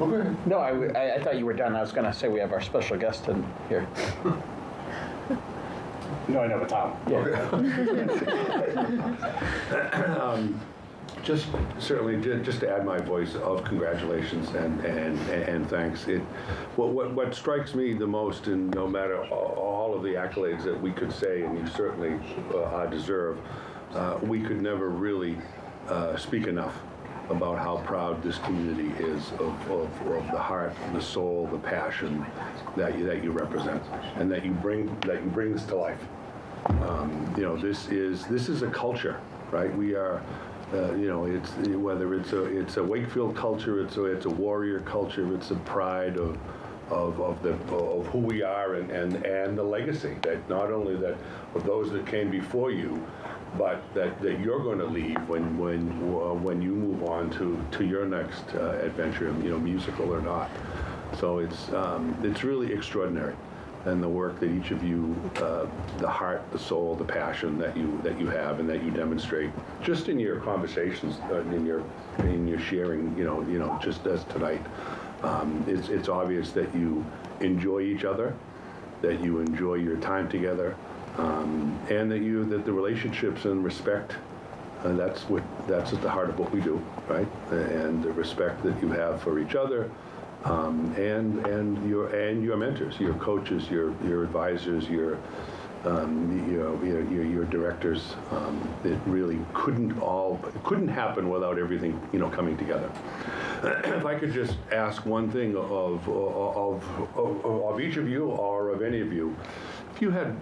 Okay. No, I thought you were done. I was going to say we have our special guest in here. No, I know, but Tom. Just certainly, just to add my voice of congratulations and thanks. What strikes me the most, and no matter all of the accolades that we could say, and you certainly deserve, we could never really speak enough about how proud this community is of the heart, the soul, the passion that you represent, and that you bring this to life. This is a culture, right? We are. It's whether it's a Wakefield culture, it's a warrior culture, it's a pride of who we are and the legacy that not only that of those that came before you, but that you're going to leave when you move on to your next adventure, musical or not. So it's really extraordinary. And the work that each of you, the heart, the soul, the passion that you have and that you demonstrate, just in your conversations, in your sharing, just as tonight, it's obvious that you enjoy each other, that you enjoy your time together, and that the relationships and respect, that's at the heart of what we do, right? And the respect that you have for each other. And your mentors, your coaches, your advisors, your directors. It really couldn't happen without everything coming together. If I could just ask one thing of each of you or of any of you, if you had,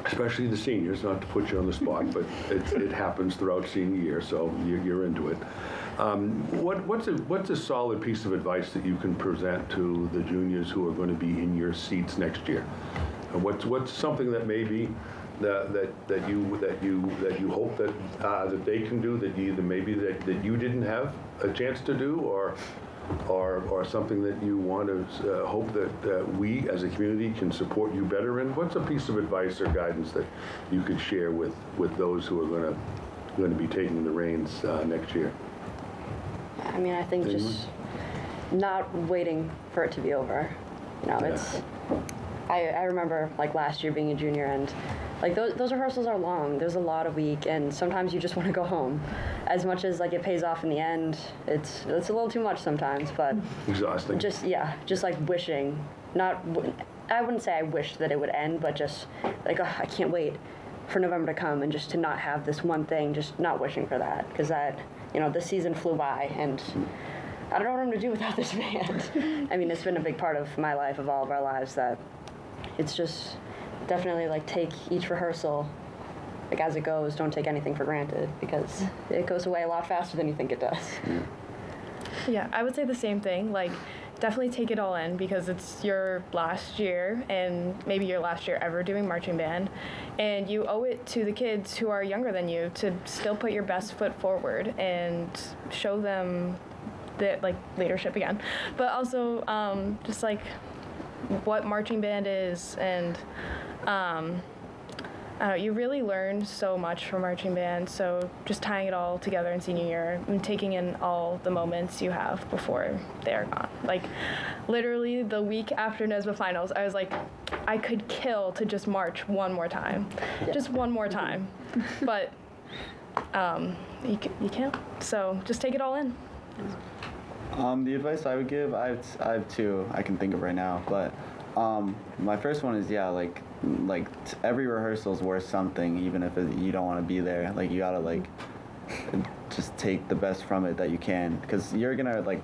especially the seniors, not to put you on the spot, but it happens throughout senior year, so you're into it. What's a solid piece of advice that you can present to the juniors who are going to be in your seats next year? What's something that maybe that you hope that they can do that you didn't have a chance to do, or or something that you want to hope that we as a community can support you better in? What's a piece of advice or guidance that you could share with those who are going to be taking the reins next year? I mean, I think just not waiting for it to be over. You know, it's. I remember like last year being a junior, and like those rehearsals are long. There's a lot a week, and sometimes you just want to go home. As much as like it pays off in the end, it's a little too much sometimes. But exhausting. Just like wishing. I wouldn't say I wished that it would end, but just like I can't wait for November to come, and just to not have this one thing. Just not wishing for that, because this season flew by, and I don't know what I'm gonna do without this band. I mean, it's been a big part of my life, of all of our lives, that it's just definitely like take each rehearsal like as it goes. Don't take anything for granted, because it goes away a lot faster than you think it does. Yeah, I would say the same thing. Like, definitely take it all in, because it's your last year, and maybe your last year ever doing marching band, and you owe it to the kids who are younger than you to still put your best foot forward and show them the like leadership again, but also just like what marching band is, and I don't know, you really learn so much from marching band. So just tying it all together in senior year and taking in all the moments you have before they're gone. Like literally the week after NESBA finals, I was like, I could kill to just march one more time, just one more time, but you can't. So just take it all in. The advice I would give, I have two I can think of right now, but my first one is every rehearsal is worth something, even if you don't want to be there. Like, you gotta like just take the best from it that you can, because you're gonna like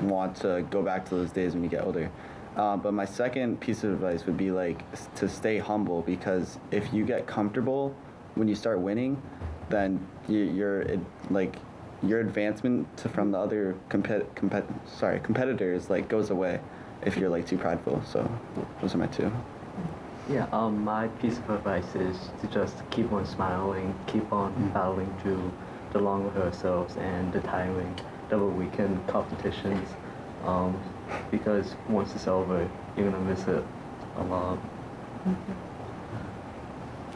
want to go back to those days when you get older. But my second piece of advice would be like to stay humble, because if you get comfortable when you start winning, then your advancement from the other competitors like goes away if you're like too prideful. So those are my two. Yeah, my piece of advice is to just keep on smiling, keep on battling through the long rehearsals and the tiring double weekend competitions, because once it's over, you're gonna miss it a lot.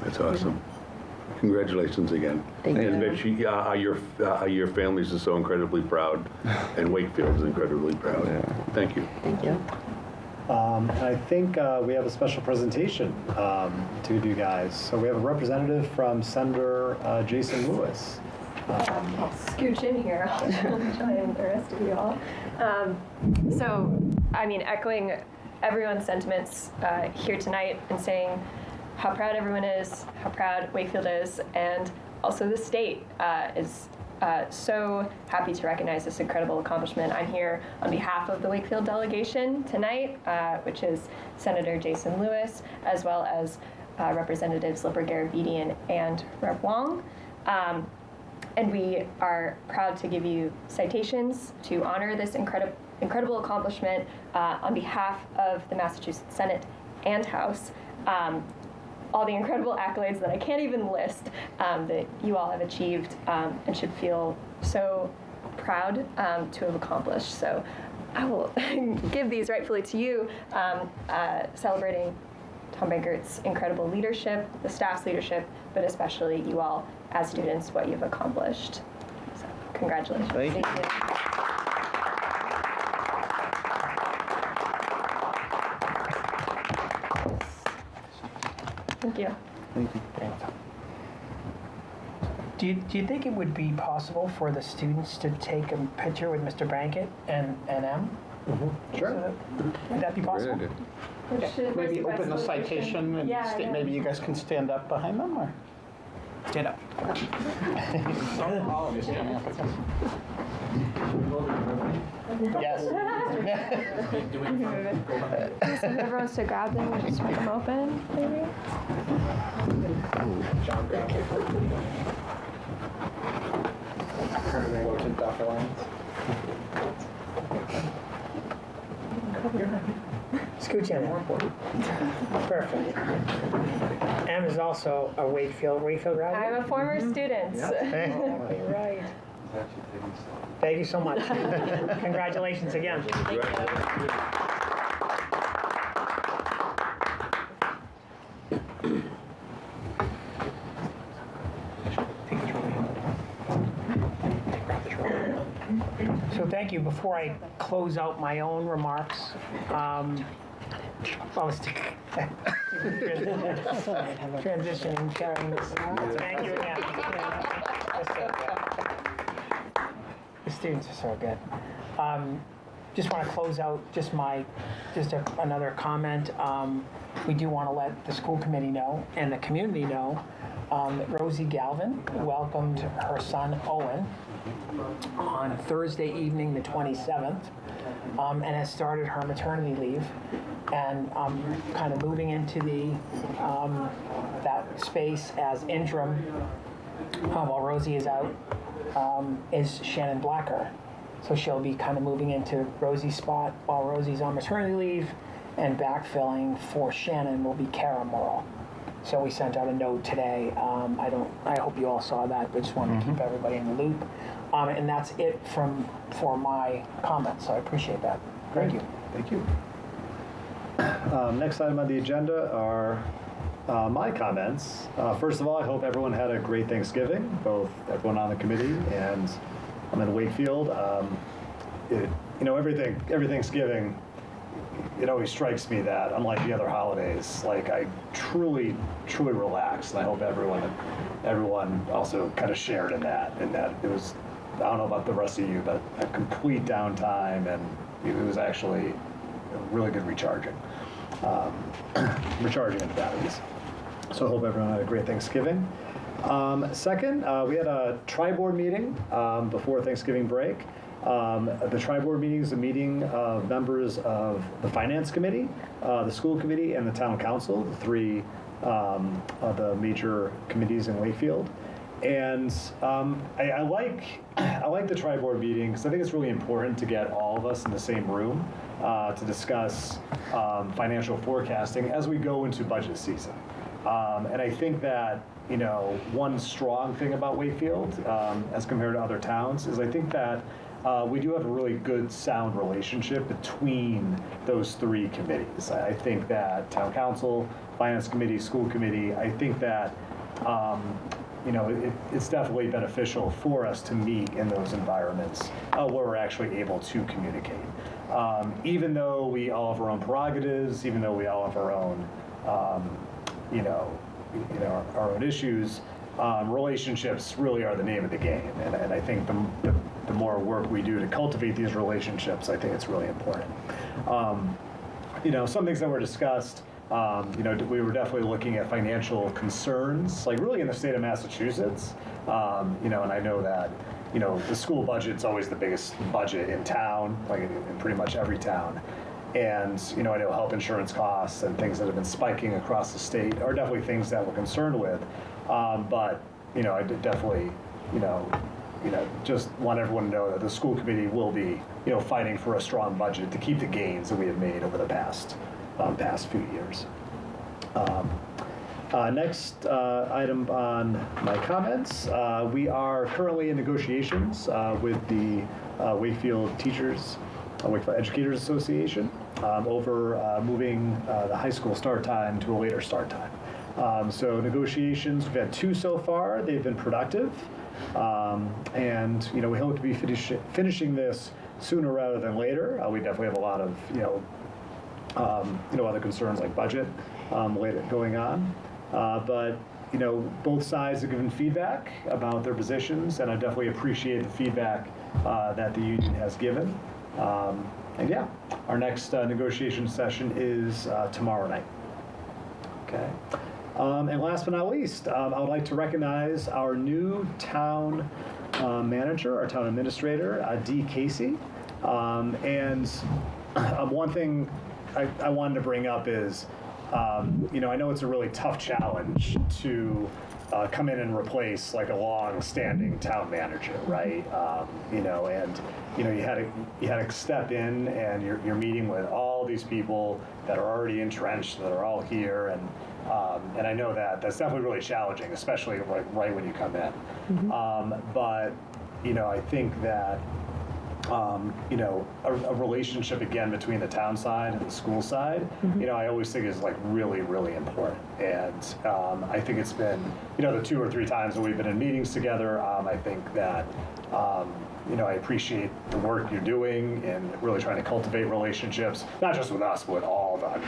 That's awesome. Congratulations again. Thank you. And Mitch, your families are so incredibly proud, and Wakefield is incredibly proud. Yeah. Thank you. Thank you. I think we have a special presentation to give you guys. So we have a representative from Senator Jason Lewis. I'll scooch in here. I'll join the rest of you all. So, I mean, echoing everyone's sentiments here tonight and saying how proud everyone is, how proud Wakefield is, and also the state is so happy to recognize this incredible accomplishment. I'm here on behalf of the Wakefield delegation tonight, which is Senator Jason Lewis, as well as Representatives Lipper Garabedian and Rep. Wong. And we are proud to give you citations to honor this incredible accomplishment on behalf of the Massachusetts Senate and House. All the incredible accolades that I can't even list that you all have achieved and should feel so proud to have accomplished. So I will give these rightfully to you, celebrating Tom Bankert's incredible leadership, the staff's leadership, but especially you all as students, what you've accomplished. So congratulations. Thank you. Thank you. Thank you. Do you think it would be possible for the students to take a picture with Mr. Brankett and M? Sure. Would that be possible? Great idea. Maybe open the citation and maybe you guys can stand up behind them, or? Stand up. All of you standing up. Yes. So whoever wants to grab them, we'll just rip them open, maybe? Go to Dr. Lyons. Scooch in. Perfect. M is also a Wakefield graduate. I'm a former student. Oh, you're right. Thank you so much. Congratulations again. So thank you. Before I close out my own remarks, transitioning, carrying this. Thank you again. The students are so good. Just want to close out another comment. We do want to let the school committee know and the community know that Rosie Galvin welcomed her son Owen on Thursday evening, the 27th, and has started her maternity leave, and kind of moving into that space as interim while Rosie is out is Shannon Blacker. So she'll be kind of moving into Rosie's spot while Rosie's on maternity leave, and backfilling for Shannon will be Kara Morrill. So we sent out a note today. I hope you all saw that, but just wanted to keep everybody in the loop. And that's it for my comments. So I appreciate that. Thank you. Thank you. Next item on the agenda are my comments. First of all, I hope everyone had a great Thanksgiving, both everyone on the committee and I'm in Wakefield. Every Thanksgiving, it always strikes me that, unlike the other holidays, like I truly relaxed, and I hope everyone also kind of shared in that it was, I don't know about the rest of you, but a complete downtime, and it was actually really good recharging into batteries. So I hope everyone had a great Thanksgiving. Second, we had a tri-board meeting before Thanksgiving break. The tri-board meeting is a meeting of members of the Finance Committee, the School Committee, and the Town Council, the three of the major committees in Wakefield. And I like the tri-board meeting because I think it's really important to get all of us in the same room to discuss financial forecasting as we go into budget season. And I think that, one strong thing about Wakefield as compared to other towns is I think that we do have a really good, sound relationship between those three committees. I think that Town Council, Finance Committee, School Committee, I think that it's definitely beneficial for us to meet in those environments where we're actually able to communicate. Even though we all have our own prerogatives, even though we all have our own, our own issues, relationships really are the name of the game. And I think the more work we do to cultivate these relationships, I think it's really important. Some things that were discussed, we were definitely looking at financial concerns, like really in the state of Massachusetts. And I know that, the school budget's always the biggest budget in town, like in pretty much every town. And, I know health insurance costs and things that have been spiking across the state are definitely things that we're concerned with. But, I did definitely, just want everyone to know that the school committee will be, fighting for a strong budget to keep the gains that we have made over the past few years. Next item on my comments, we are currently in negotiations with the Wakefield Educators Association over moving the high school start time to a later start time. So negotiations, we've had 2 so far. They've been productive. And, we hope to be finishing this sooner rather than later. We definitely have a lot of, other concerns like budget later going on. But, both sides have given feedback about their positions, and I definitely appreciate the feedback that the union has given. And yeah, our next negotiation session is tomorrow night. Okay. And last but not least, I would like to recognize our new town manager, our town administrator, Dee Casey. And one thing I wanted to bring up is, I know it's a really tough challenge to come in and replace like a long-standing town manager, right? You had to step in, and you're meeting with all these people that are already entrenched, that are all here, and I know that's definitely really challenging, especially right when you come in. But I think that a relationship again between the town side and the school side, I always think is like really, really important. And I think it's been, the 2 or 3 times that we've been in meetings together, I think that, I appreciate the work you're doing and really trying to cultivate relationships, not just with us, but with all the,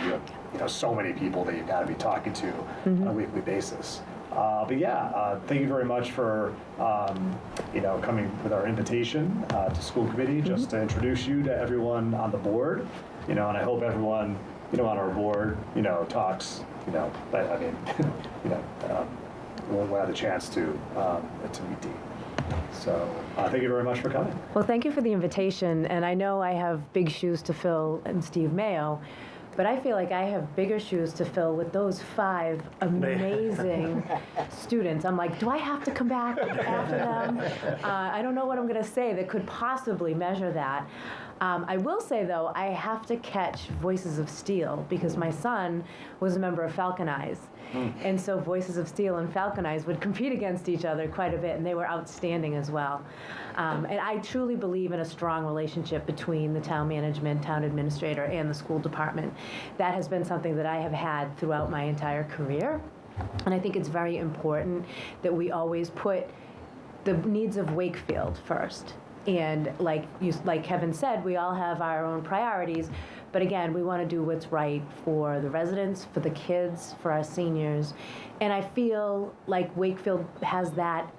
you have so many people that you've got to be talking to on a weekly basis. But yeah, thank you very much for, coming with our invitation to school committee, just to introduce you to everyone on the board, and I hope everyone, on our board, talks, but I mean, we'll have the chance to meet Dee. So thank you very much for coming. Well, thank you for the invitation, and I know I have big shoes to fill in Steve Mayo, but I feel like I have bigger shoes to fill with those 5 amazing students. I'm like, do I have to come back after them? I don't know what I'm going to say that could possibly measure that. I will say, though, I have to catch Voices of Steel because my son was a member of Falcon Eyes. And so Voices of Steel and Falcon Eyes would compete against each other quite a bit, and they were outstanding as well. And I truly believe in a strong relationship between the town management, town administrator, and the school department. That has been something that I have had throughout my entire career. And I think it's very important that we always put the needs of Wakefield first. And like Kevin said, we all have our own priorities, but again, we want to do what's right for the residents, for the kids, for our seniors, and I feel like Wakefield has that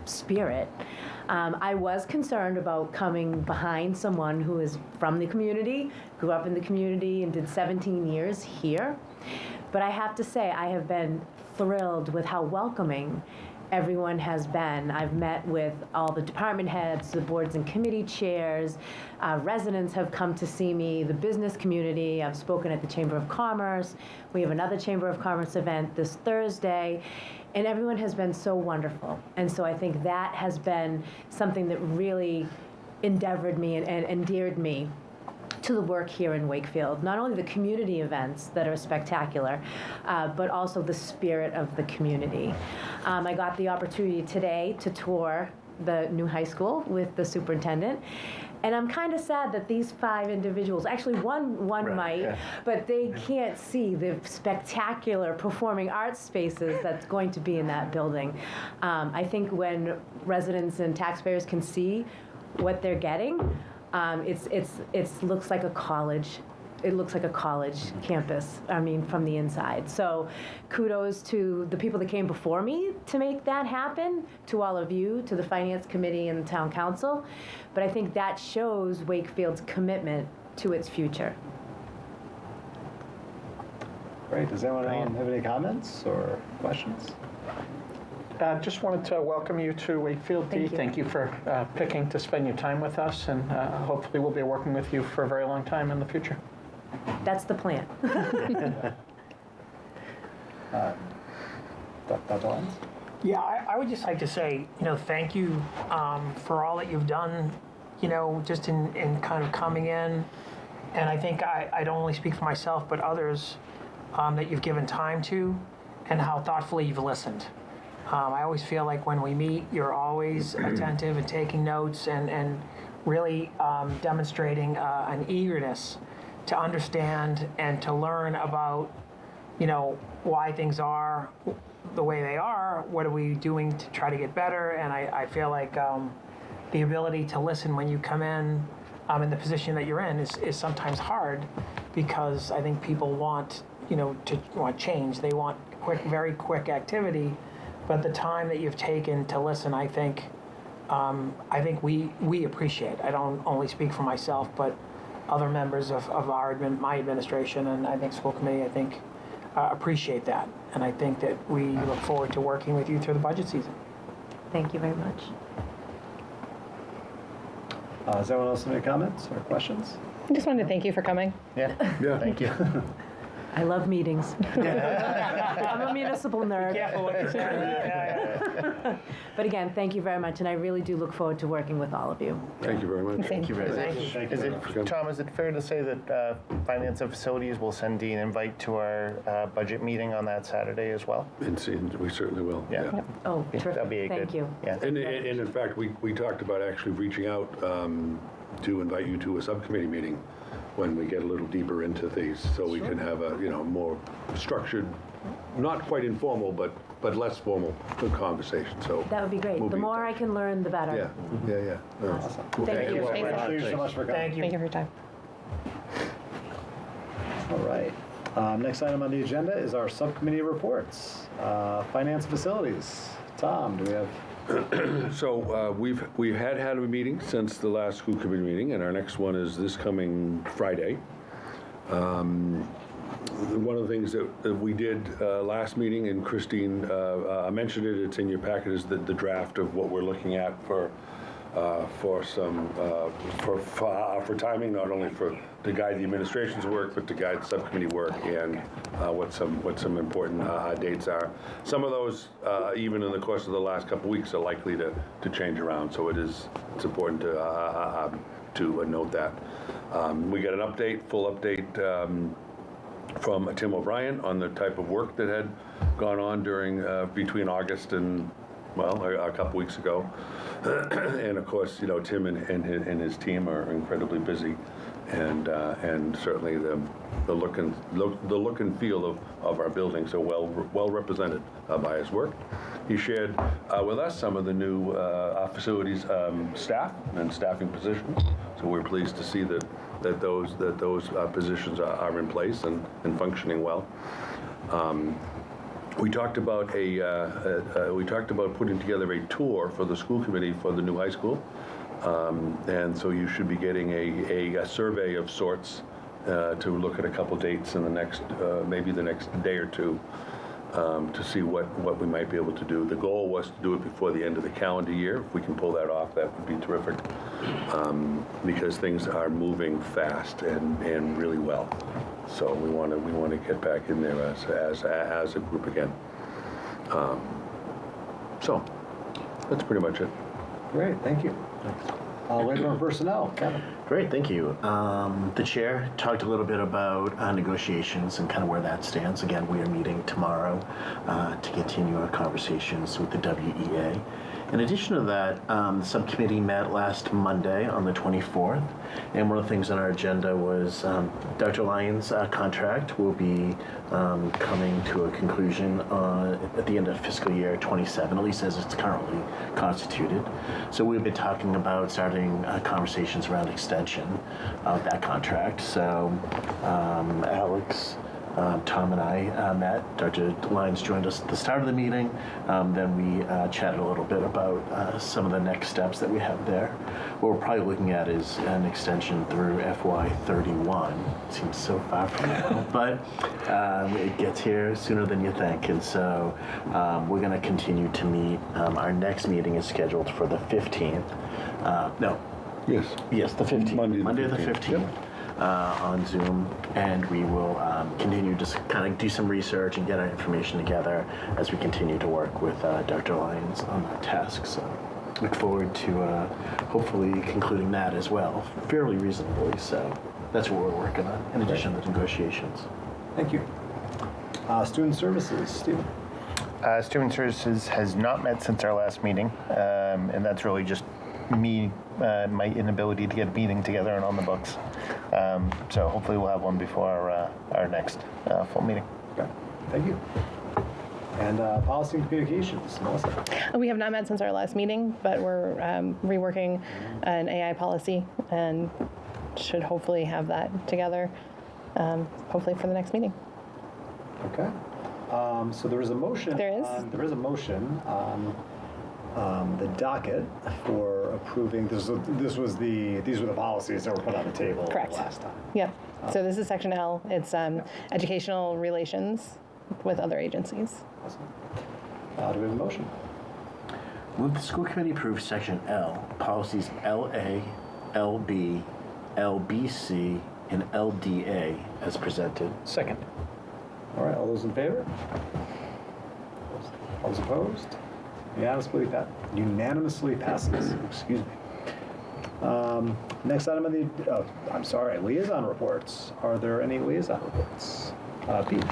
spirit. I was concerned about coming behind someone who is from the community, grew up in the community, and did 17 years here, but I have to say I have been thrilled with how welcoming everyone has been. I've met with all the department heads, the boards and committee chairs, residents have come to see me, the business community. I've spoken at the Chamber of Commerce. We have another Chamber of Commerce event this Thursday, and everyone has been so wonderful. And so I think that has been something that really endeavored me and endeared me to the work here in Wakefield. Not only the community events that are spectacular, but also the spirit of the community. I got the opportunity today to tour the new high school with the superintendent. And I'm kind of sad that these 5 individuals, actually one might, yeah, but they can't see the spectacular performing arts spaces that's going to be in that building. I think when residents and taxpayers can see what they're getting, it looks like a college. It looks like a college campus, I mean, from the inside. So kudos to the people that came before me to make that happen, to all of you, to the Finance Committee and the Town Council. But I think that shows Wakefield's commitment to its future. Great. Does anyone have any comments or questions? Just wanted to welcome you to Wakefield, Dee. Thank you for picking to spend your time with us, and hopefully we'll be working with you for a very long time in the future. That's the plan. Dr. Lyons? Yeah, I would just like to say, thank you for all that you've done, just in kind of coming in. And I think I don't only speak for myself, but others that you've given time to and how thoughtfully you've listened. I always feel like when we meet, you're always attentive and taking notes and really demonstrating an eagerness to understand and to learn about, why things are the way they are, what are we doing to try to get better, and I feel like the ability to listen when you come in the position that you're in is sometimes hard, because I think people want, to want change. They want very quick activity, but the time that you've taken to listen, I think we appreciate. I don't only speak for myself, but other members of my administration, and I think school committee, appreciate that. And I think that we look forward to working with you through the budget season. Thank you very much. Does anyone else have any comments or questions? I just wanted to thank you for coming. Yeah. Thank you. I love meetings. I'm a municipal nerd. Careful what you say. But again, thank you very much, and I really do look forward to working with all of you. Thank you very much. Thank you. Tom, is it fair to say that Finance and Facilities will send Dean an invite to our budget meeting on that Saturday as well? We certainly will. Yeah. Oh, That'll terrific. be Thank good. you. Yeah. And in fact, we talked about actually reaching out to invite you to a subcommittee meeting when we get a little deeper into these, so we can have a more structured, not quite informal, but less formal, good conversation. So That would be great. The moving- more I can learn, the better. Yeah. Awesome. Thank you. Thank you so much for coming. Thank you. Thank you for your time. All right. Next item on the agenda is our subcommittee reports. Finance Facilities. Tom, do we have? So we've had a meeting since the last school committee meeting, and our next one is this coming Friday. One of the things that we did last meeting, and Christine mentioned it, it's in your packet, is the draft of what we're looking at for timing, not only to guide the administration's work, but to guide subcommittee work, and what some important dates are. Some of those, even in the course of the last couple weeks, are likely to change around. So it's important to note that. We got an full update from Tim O'Brien on the type of work that had gone on between August and, a couple weeks ago. And of course, Tim and his team are incredibly busy, and certainly the look and feel of our buildings are well represented by his work. He shared with us some of the new facilities staff and staffing positions. So we're pleased to see that those positions are in place and functioning well. We talked about putting together a tour for the school committee for the new high school, and so you should be getting a survey of sorts to look at a couple dates in maybe the next day or two, to see what we might be able to do. The goal was to do it before the end of the calendar year. If we can pull that off, that would be terrific, because things are moving fast and really well. So we want to get back in there as a group again. So that's pretty much it. Great, thank you. Labor and Personnel, Kevin. Great, thank you. The chair talked a little bit about negotiations and kind of where that stands. Again, we are meeting tomorrow to continue our conversations with the WEA. In addition to that, the subcommittee met last Monday on the 24th, and one of the things on our agenda was Dr. Lyons' contract will be coming to a conclusion at the end of fiscal year 27, at least as it's currently constituted. So we've been talking about starting conversations around extension of that contract. So Alex, Tom and I met. Dr. Lyons joined us at the start of the meeting. Then we chatted a little bit about some of the next steps that we have there. What we're probably looking at is an extension through FY 31. Seems so far from now, but it gets here sooner than you think. And so we're going to continue to meet. Our next meeting is scheduled for the 15th. Yes, the 15th. Monday the 15th. Yep. On Zoom, and we will continue to kind of do some research and get our information together as we continue to work with Dr. Lyons on that task. So look forward to hopefully concluding that as well, fairly reasonably. So that's what we're working on, in addition to the negotiations. Thank you. Student Services, Stephen. Student Services has not met since our last meeting, and that's really just me, my inability to get a meeting together and on the books. So hopefully we'll have one before our next full meeting. Okay, thank you. And Policy and Communications, Melissa. We have not met since our last meeting, but we're reworking an AI policy and should hopefully have that together, hopefully for the next meeting. Okay. So there is a motion. There is? There is a motion on the docket for approving, these were the policies that were put on the table last time. Yep. So this is Section L. It's educational relations with other agencies. Awesome. Do we have a motion? Move the school committee approve Section L, policies LA, LB, LBC, and LDA as presented. Second. All right, all those in favor? All those opposed? Unanimously passes. Excuse me. Next item on the, liaison reports. Are there any liaison reports? Pete?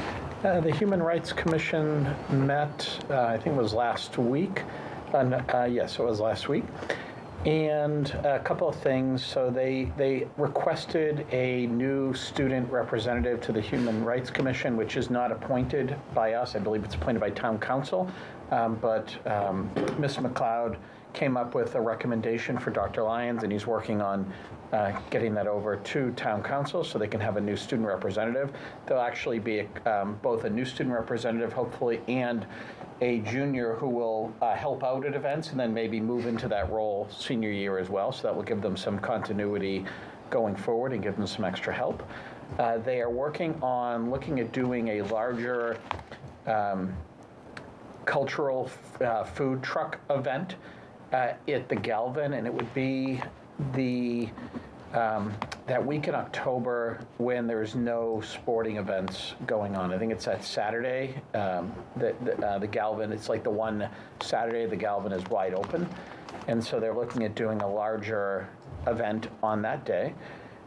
The Human Rights Commission met, I think it was last week. Yes, it was last week. And a couple of things. So they requested a new student representative to the Human Rights Commission, which is not appointed by us. I believe it's appointed by town council. But Ms. McLeod came up with a recommendation for Dr. Lyons, and he's working on getting that over to town council so they can have a new student representative. There'll actually be both a new student representative, hopefully, and a junior who will help out at events and then maybe move into that role senior year as well. So that will give them some continuity going forward and give them some extra help. They are working on looking at doing a larger cultural food truck event at the Galvin, and it would be that week in October when there's no sporting events going on. I think it's that Saturday, the Galvin, it's like the one Saturday the Galvin is wide open. And so they're looking at doing a larger event on that day.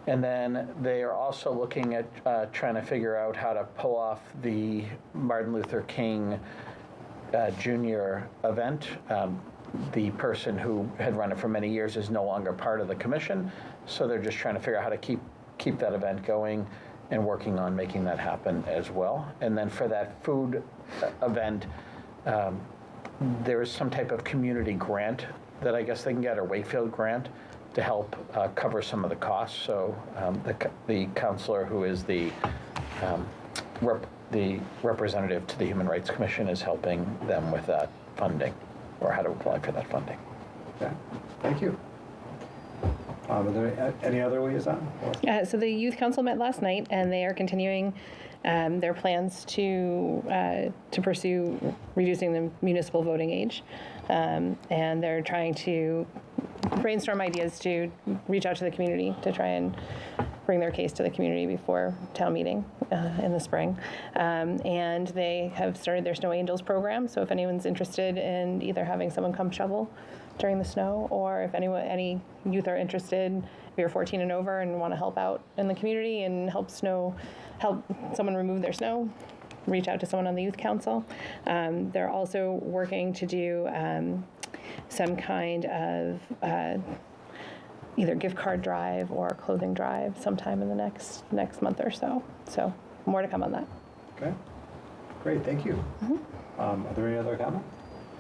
And then they are also looking at trying to figure out how to pull off the Martin Luther King Jr. event. The person who had run it for many years is no longer part of the commission, so they're just trying to figure out how to keep that event going and working on making that happen as well. And then for that food event, there is some type of community grant that I guess they can get, or Wakefield grant, to help cover some of the costs. So the counselor who is the representative to the Human Rights Commission is helping them with that funding, or how to apply for that funding. Okay, thank you. Are there any other liaison? So the Youth Council met last night, and they are continuing their plans to pursue reducing the municipal voting age. And they're trying to brainstorm ideas to reach out to the community to try and bring their case to the community before town meeting in the spring. And they have started their Snow Angels program, so if anyone's interested in either having someone come shovel during the snow, or if any youth are interested, if you're 14 and over and want to help out in the community and help someone remove their snow, reach out to someone on the Youth Council. They're also working to do some kind of either gift card drive or clothing drive sometime in the next month or so. So more to come on that. Okay, great, thank you. Are there any other comments?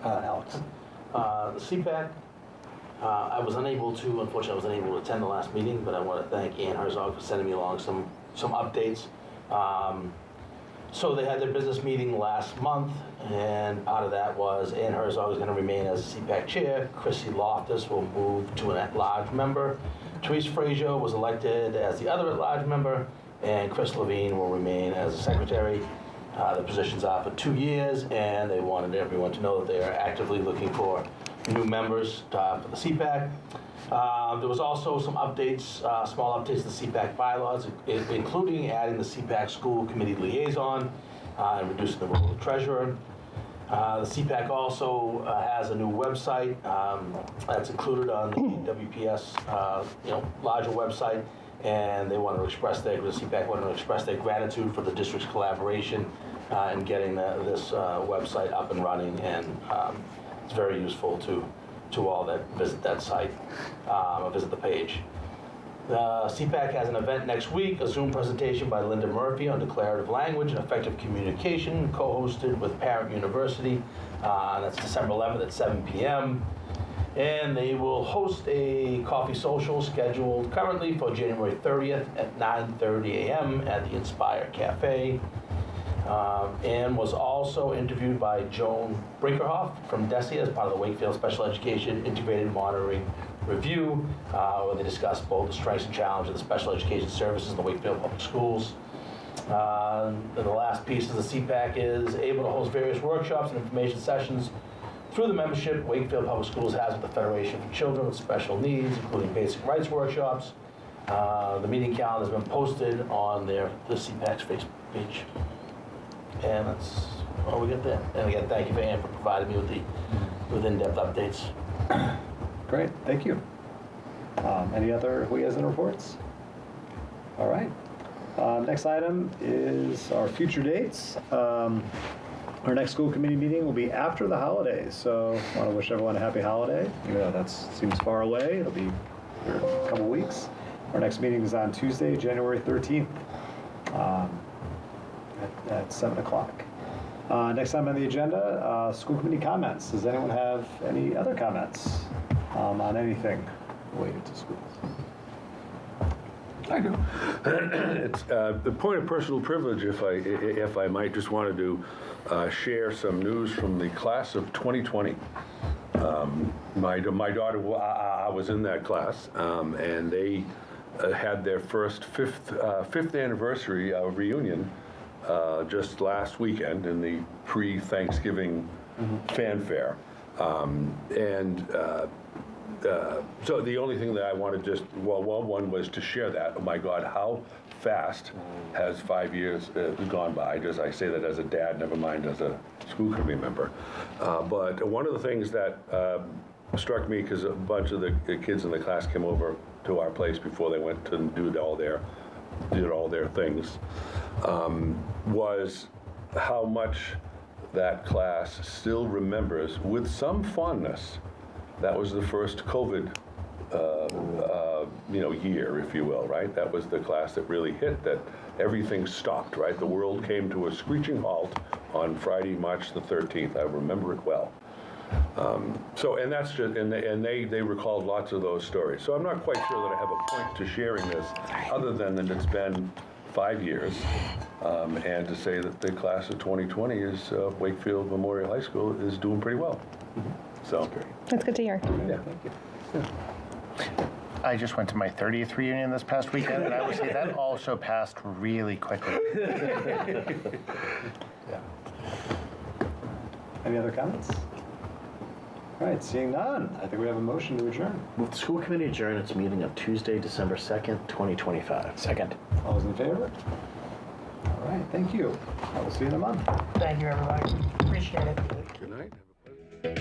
Alex. The CPAC, unfortunately, I was unable to attend the last meeting, but I want to thank Ann Herzog for sending me along some updates. So they had their business meeting last month, and part of that was Ann Herzog is going to remain as CPAC chair. Chrissy Loftus will move to an at-large member. Therese Frazier was elected as the other at-large member, and Chris Levine will remain as a secretary. The positions are for 2 years, and they wanted everyone to know that they are actively looking for new members for the CPAC. There was also some updates, small updates to the CPAC bylaws, including adding the CPAC school committee liaison and reducing the role of the treasurer. The CPAC also has a new website that's included on the WPS, larger website, and they want to express the CPAC wanted to express their gratitude for the district's collaboration in getting this website up and running, and it's very useful to all that visit that site or visit the page. CPAC has an event next week, a Zoom presentation by Linda Murphy on declarative language and effective communication, co-hosted with Parent University. That's December 11th at 7 p.m. And they will host a coffee social scheduled currently for January 30th at 9:30 a.m. at the Inspire Cafe. And was also interviewed by Joan Brinkerhoff from DESE as part of the Wakefield Special Education Integrated Monitoring Review, where they discussed both the strengths and challenges of the special education services in the Wakefield Public Schools. And the last piece of the CPAC is able to host various workshops and information sessions through the membership Wakefield Public Schools has with the Federation for Children with Special Needs, including basic rights workshops. The meeting calendar has been posted on the CPAC's Facebook page. And that's all we got there. And again, thank you for Ann for providing me with in-depth updates. Great, thank you. Any other liaison reports? All right. Next item is our future dates. Our next school committee meeting will be after the holidays, so I want to wish everyone a happy holiday. Even though that seems far away, it'll be here in a couple weeks. Our next meeting is on Tuesday, January 13th at 7 o'clock. Next time on the agenda, school committee comments. Does anyone have any other comments on anything related to schools? I do. It's the point of personal privilege, if I might, just wanted to share some news from the class of 2020. My daughter, I was in that class, and they had their first fifth anniversary reunion just last weekend in the pre-Thanksgiving fanfare. So the only thing that I wanted one was to share that. Oh my God, how fast has 5 years gone by? Just I say that as a dad, never mind as a school committee member. But one of the things that struck me, because a bunch of the kids in the class came over to our place before they went to do all their things, was how much that class still remembers with some fondness. That was the first COVID, year, if you will, right? That was the class that really hit, that everything stopped, right? The world came to a screeching halt on Friday, March the 13th. I remember it well. And that's just, and they recalled lots of those stories. So I'm not quite sure that I have a point to sharing this, other than that it's been 5 years, and to say that the class of 2020 is Wakefield Memorial High School is doing pretty well. So That's good to hear. Yeah, thank you. Yeah. I just went to my 30th reunion this past weekend, and I would say that also passed really quickly. Yeah. Any other comments? All right, seeing none, I think we have a motion to adjourn. Move the school committee adjourn its meeting of Tuesday, December 2nd, 2025. Second. All those in favor? All right, thank you. I will see you in a month. Thank you, everybody. Appreciate it. Good night. Have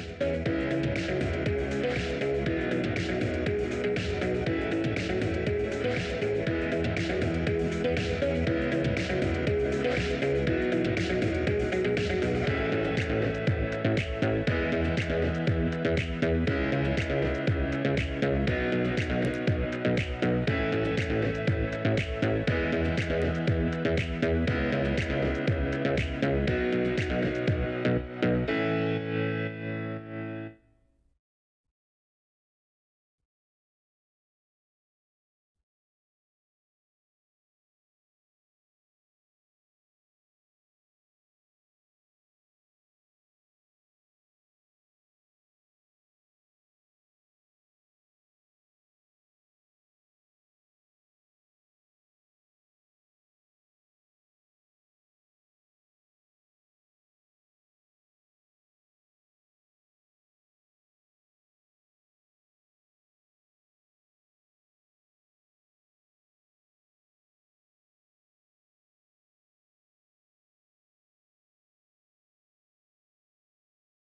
a